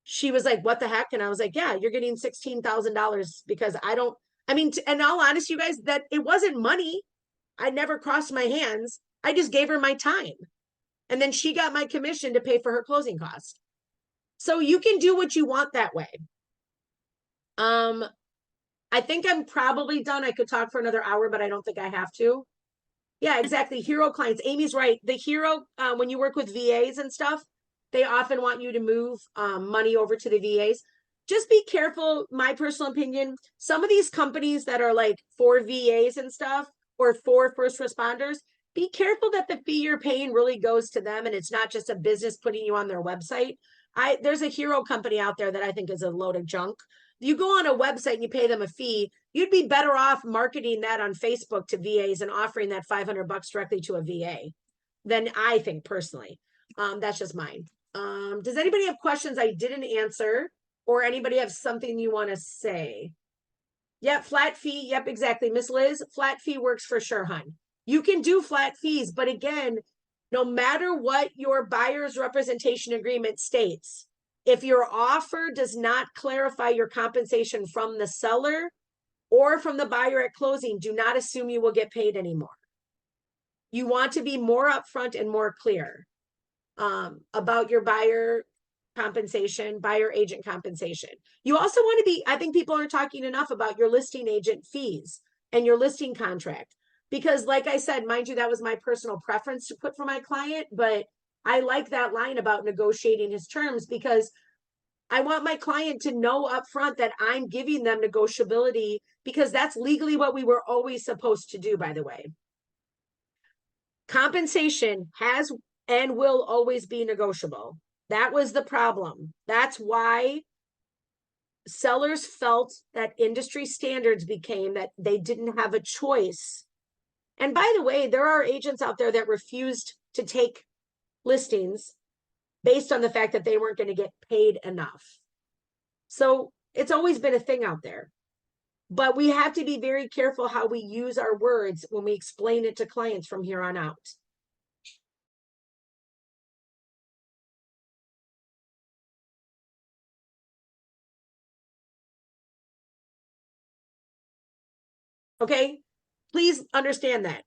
She was like, what the heck? And I was like, yeah, you're getting $16,000 because in all honesty, you guys, that it wasn't money. I never crossed my hands. I just gave her my time. And then she got my commission to pay for her closing cost. So you can do what you want that way. I think I'm probably done. I could talk for another hour, but I don't think I have to. Yeah, exactly. Hero clients. Amy's right. The hero, when you work with VAs and stuff, they often want you to move money over to the VAs. Just be careful, my personal opinion. Some of these companies that are like for VAs and stuff, or for first responders, be careful that the fee you're paying really goes to them and it's not just a business putting you on their website. There's a hero company out there that I think is a load of junk. You go on a website and you pay them a fee, you'd be better off marketing that on Facebook to VAs and offering that $500 directly to a VA than I think personally. That's just mine. Does anybody have questions I didn't answer, or anybody have something you want to say? Yep, flat fee. Yep, exactly. Miss Liz, flat fee works for sure, hon. You can do flat fees, but again, no matter what your buyer's representation agreement states, if your offer does not clarify your compensation from the seller or from the buyer at closing, do not assume you will get paid anymore. You want to be more upfront and more clear about your buyer compensation, buyer agent compensation. You also want to be, I think people aren't talking enough about your listing agent fees and your listing contract. Because like I said, mind you, that was my personal preference to put for my client, but I like that line about negotiating his terms because I want my client to know upfront that I'm giving them negotiability because that's legally what we were always supposed to do, by the way. Compensation has and will always be negotiable. That was the problem. That's why sellers felt that industry standards became that they didn't have a choice. And by the way, there are agents out there that refused to take listings based on the fact that they weren't going to get paid enough. So it's always been a thing out there. But we have to be very careful how we use our words when we explain it to clients from here on out. Okay, please understand that.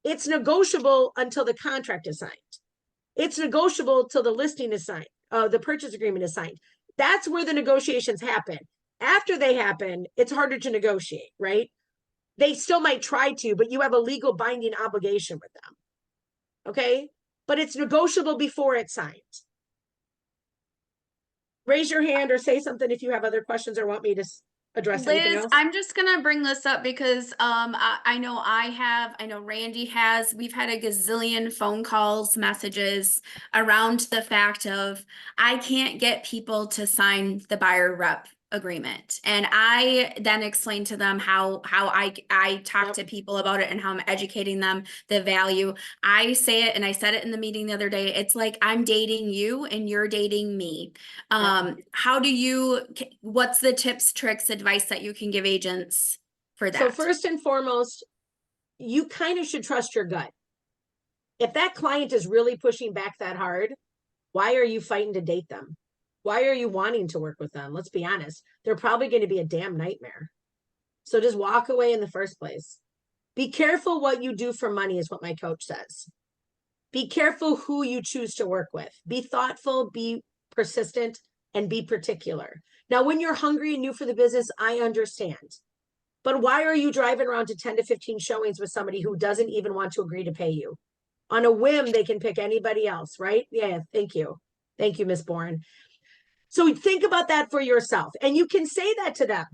It's negotiable until the contract is signed. It's negotiable till the listing is signed, the purchase agreement is signed. That's where the negotiations happen. After they happen, it's harder to negotiate, right? They still might try to, but you have a legal binding obligation with them. Okay, but it's negotiable before it's signed. Raise your hand or say something if you have other questions or want me to address anything Liz, else. I'm just gonna bring this up because I know I know Randy has, we've had a gazillion phone calls, messages around the fact of I can't get people to sign the buyer rep agreement. And I then explained to them how I talk to people about it and how I'm educating them the value. I say it and I said it in the meeting the other day. It's like I'm dating you and you're dating me. How do you, what's the tips, tricks, advice that you can give agents for that? So first and foremost, you kind of should trust your gut. If that client is really pushing back that hard, why are you fighting to date them? Why are you wanting to work with them? Let's be honest. They're probably going to be a damn nightmare. So just walk away in the first place. Be careful what you do for money is what my coach says. Be careful who you choose to work with. Be thoughtful, be persistent, and be particular. Now, when you're hungry and new for the business, I understand. But why are you driving around to 10 to 15 showings with somebody who doesn't even want to agree to pay you? On a whim, they can pick anybody else, right? Yeah, thank you. Thank you, Miss Bourne. So think about that for yourself. And you can say that to them.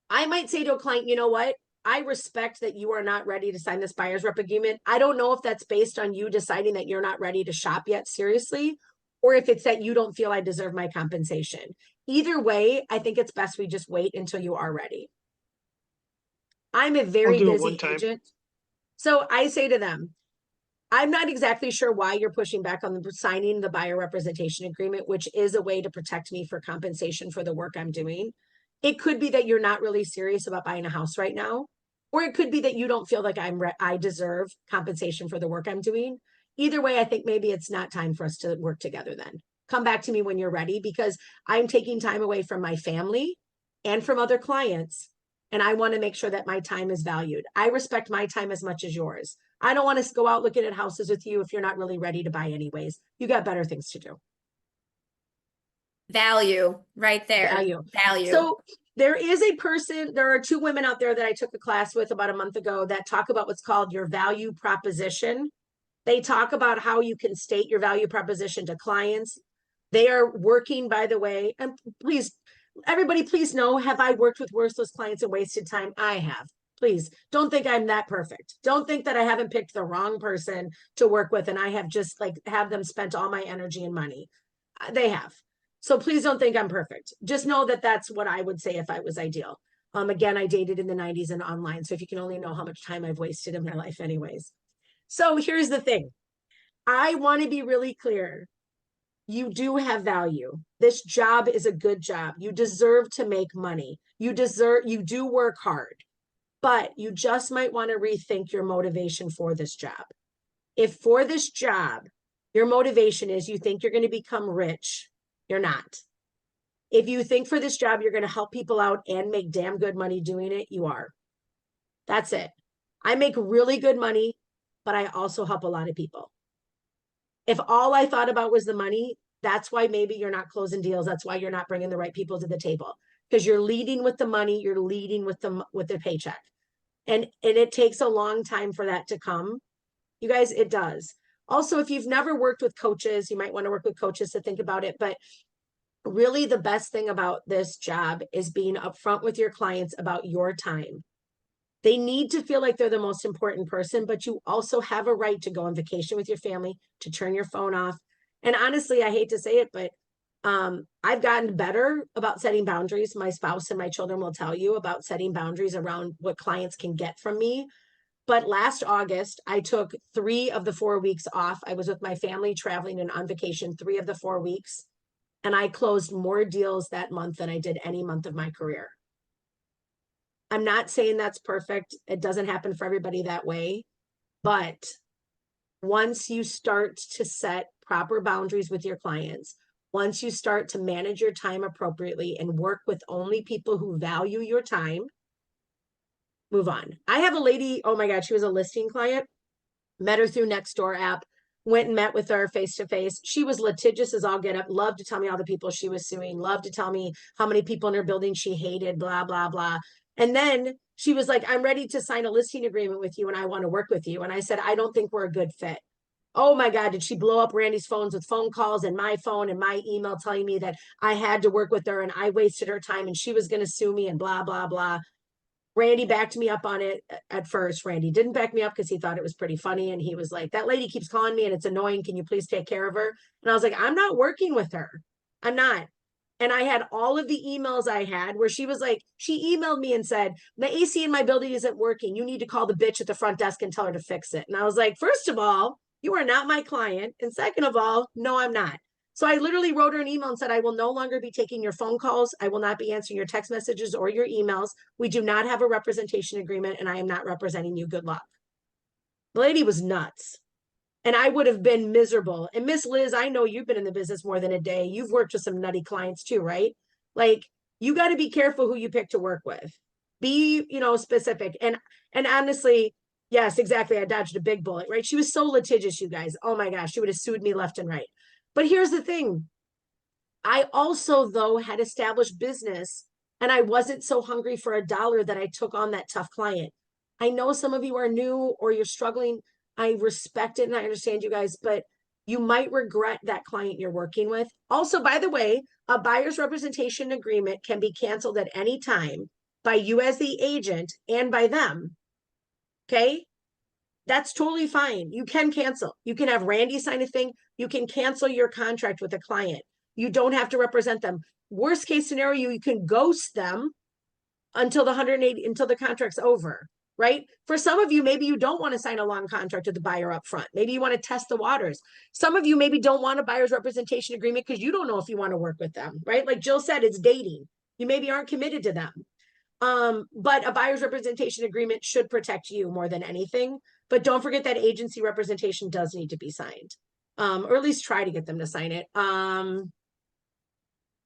I might say to a client, you know what? I respect that you are not ready to sign this buyer's rep agreement. I don't know if that's based on you deciding that you're not ready to shop yet, seriously, or if it's that you don't feel I deserve my compensation. Either way, I think it's best we just wait until you are ready. I'm a very do it busy one time. agent. So I say to them, I'm not exactly sure why you're pushing back on the signing the buyer representation agreement, which is a way to protect me for compensation for the work I'm doing. It could be that you're not really serious about buying a house right now, or it could be that you don't feel like I deserve compensation for the work I'm doing. Either way, I think maybe it's not time for us to work together then. Come back to me when you're ready, because I'm taking time away from my family and from other clients, and I want to make sure that my time is valued. I respect my time as much as yours. I don't want to go out looking at houses with you if you're not really ready to buy anyways. You got better things to do. Value right there. Value. Value. So there is a person, there are 2 women out there that I took a class with about a month ago that talk about what's called your value proposition. They talk about how you can state your value proposition to clients. They are working, by the way, and please, everybody, please know, have I worked with worthless clients and wasted time? I have. Please don't think I'm that perfect. Don't think that I haven't picked the wrong person to work with and I have just like have them spent all my energy and money. They have. So please don't think I'm perfect. Just know that that's what I would say if I was ideal. Again, I dated in the 90s and online. So if you can only know how much time I've wasted in my life anyways. So here's the thing. I want to be really clear. You do have value. This job is a good job. You deserve to make money. You do work hard, but you just might want to rethink your motivation for this job. If for this job, your motivation is you think you're going to become rich, you're not. If you think for this job, you're going to help people out and make damn good money doing it, you are. That's it. I make really good money, but I also help a lot of people. If all I thought about was the money, that's why maybe you're not closing deals. That's why you're not bringing the right people to the table, because you're leading with the money. You're leading with the paycheck. And it takes a long time for that to come. You guys, it does. Also, if you've never worked with coaches, you might want to work with coaches to think about it. But really, the best thing about this job is being upfront with your clients about your time. They need to feel like they're the most important person, but you also have a right to go on vacation with your family, to turn your phone off. And honestly, I hate to say it, but I've gotten better about setting boundaries. My spouse and my children will tell you about setting boundaries around what clients can get from me. But last August, I took 3 of the 4 weeks off. I was with my family traveling and on vacation 3 of the 4 weeks. And I closed more deals that month than I did any month of my career. I'm not saying that's perfect. It doesn't happen for everybody that way. But once you start to set proper boundaries with your clients, once you start to manage your time appropriately and work with only people who value your time, move on. I have a lady, oh my God, she was a listing client, met her through Nextdoor app, went and met with her face to face. She was litigious as all get up, loved to tell me all the people she was suing, loved to tell me how many people in her building she hated, blah, blah, blah. And then she was like, I'm ready to sign a listing agreement with you and I want to work with you. And I said, I don't think we're a good fit. Oh my God, did she blow up Randy's phones with phone calls and my phone and my email telling me that I had to work with her and I wasted her time and she was going to sue me and blah, blah, blah. Randy backed me up on it at first. Randy didn't back me up because he thought it was pretty funny. And he was like, that lady keeps calling me and it's annoying. Can you please take care of her? And I was like, I'm not working with her. I'm not. And I had all of the emails I had where she was like, she emailed me and said, the AC in my building isn't working. You need to call the bitch at the front desk and tell her to fix it. And I was like, first of all, you are not my client. And second of all, no, I'm not. So I literally wrote her an email and said, I will no longer be taking your phone calls. I will not be answering your text messages or your emails. We do not have a representation agreement and I am not representing you. Good luck. The lady was nuts. And I would have been miserable. And Miss Liz, I know you've been in the business more than a day. You've worked with some nutty clients too, right? Like, you got to be careful who you pick to work with. Be, specific. And honestly, yes, exactly. I dodged a big bullet, right? She was so litigious, you guys. Oh my gosh, she would have sued me left and right. But here's the thing. I also, though, had established business and I wasn't so hungry for a dollar that I took on that tough client. I know some of you are new or you're struggling. I respect it and I understand you guys, but you might regret that client you're working with. Also, by the way, a buyer's representation agreement can be canceled at any time by you as the agent and by them. Okay? That's totally fine. You can cancel. You can have Randy sign a thing. You can cancel your contract with a client. You don't have to represent them. Worst case scenario, you can ghost them until the 180, until the contract's over, right? For some of you, maybe you don't want to sign a long contract with the buyer up front. Maybe you want to test the waters. Some of you maybe don't want a buyer's representation agreement because you don't know if you want to work with them, right? Like Jill said, it's dating. You maybe aren't committed to them. But a buyer's representation agreement should protect you more than anything. But don't forget that agency representation does need to be signed. Or at least try to get them to sign it.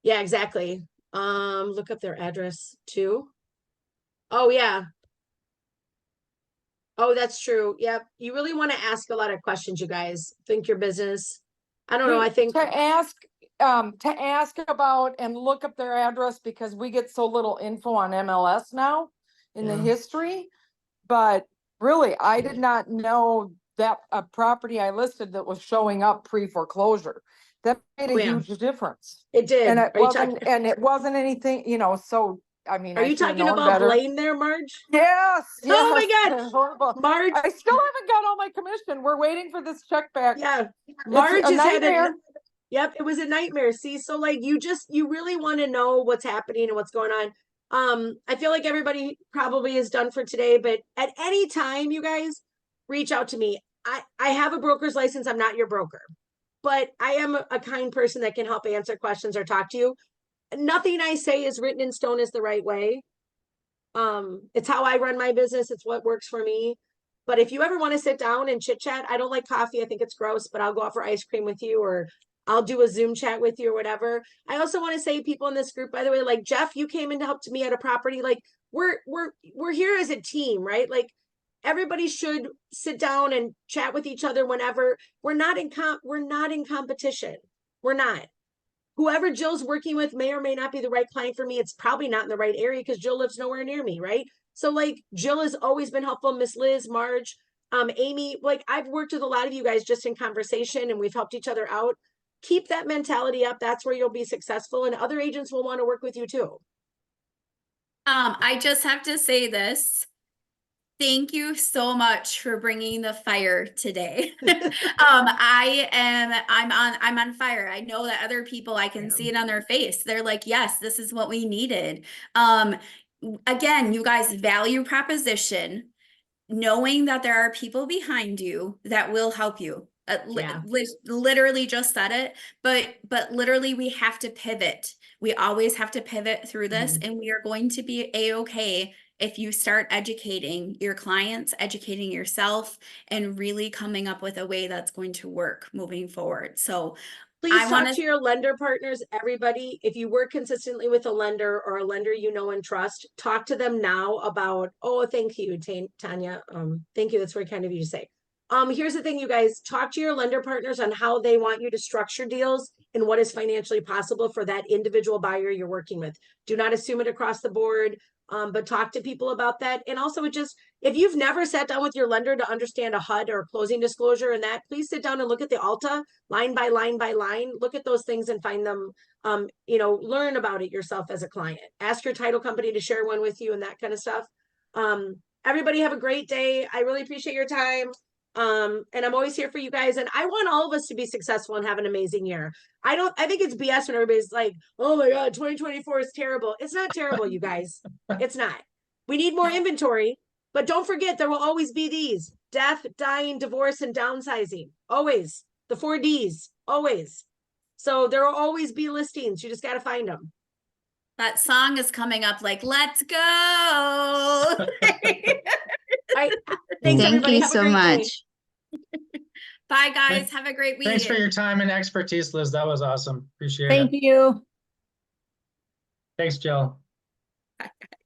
Yeah, exactly. Look up their address too. Oh yeah. Oh, that's true. Yep. You really want to ask a lot of questions, you guys. Think your business. I don't know. I think to ask about and look up their address, because we get so little info on MLS now in the Yeah. history. But really, I did not know that a property I listed that was showing up pre-foreclosure. That made Oh, a yeah. huge difference. it did. And it Are you wasn't, and it wasn't anything, you know, so, I mean, Are I you should have talking known about better. Blaine there, Marge? Yes, Oh my yes. God. Horrible. Marge, I still haven't got all my commission. We're waiting for this check back. yeah. It's Marge a has had nightmare. Yep, it was a nightmare. See, so like you really want to know what's happening and what's going on. I feel like everybody probably is done for today, but at any time, you guys reach out to me. I have a broker's license. I'm not your broker, but I am a kind person that can help answer questions or talk to you. Nothing I say is written in stone is the right way. It's how I run my business. It's what works for me. But if you ever want to sit down and chit chat, I don't like coffee. I think it's gross, but I'll go out for ice cream with you, or I'll do a Zoom chat with you or whatever. I also want to say, people in this group, by the way, like Jeff, you came in to help me at a property. Like we're here as a team, right? Like everybody should sit down and chat with each other whenever. We're not in competition. We're not. Whoever Jill's working with may or may not be the right client for me. It's probably not in the right area because Jill lives nowhere near me, right? So like Jill has always been helpful. Miss Liz, Marge, Amy, like I've worked with a lot of you guys just in conversation and we've helped each other out. Keep that mentality up. That's where you'll be successful, and other agents will want to work with you too. I just have to say this. Thank you so much for bringing the fire today. I'm on fire. I know that other people, I can see it on their face. They're like, yes, this is what we needed. Again, you guys, value proposition, knowing that there are people behind you that will help you. Yeah. Literally just said it, but literally we have to pivot. We always have to pivot through this, and we are going to be a-okay if you start educating your clients, educating yourself, and really coming up with a way that's going to work moving forward. So please talk to your lender partners, everybody. If you work consistently with a lender or a lender you know and trust, talk to them now about, oh, thank you, Tanya. Thank you. That's very kind of you to say. Here's the thing, you guys, talk to your lender partners on how they want you to structure deals and what is financially possible for that individual buyer you're working with. Do not assume it across the board, but talk to people about that. And also, if you've never sat down with your lender to understand a HUD or closing disclosure and that, please sit down and look at the ALTA line by line by line. Look at those things and find them, learn about it yourself as a client. Ask your title company to share one with you and that kind of stuff. Everybody have a great day. I really appreciate your time. And I'm always here for you guys. And I want all of us to be successful and have an amazing year. I think it's BS when everybody's like, oh my God, 2024 is terrible. It's not terrible, you guys. It's not. We need more inventory, but don't forget, there will always be these: death, dying, divorce, and downsizing. Always. The 4 Ds, always. So there will always be listings. You just got to find them. That song is coming up, like, let's go. All right. Thanks, Thank everybody. you Have a so great much. day. Bye, guys. Have a great week. Thanks for your time and expertise, Liz. That was awesome. Appreciate Thank it. you. Thanks, Jill. Bye, guys.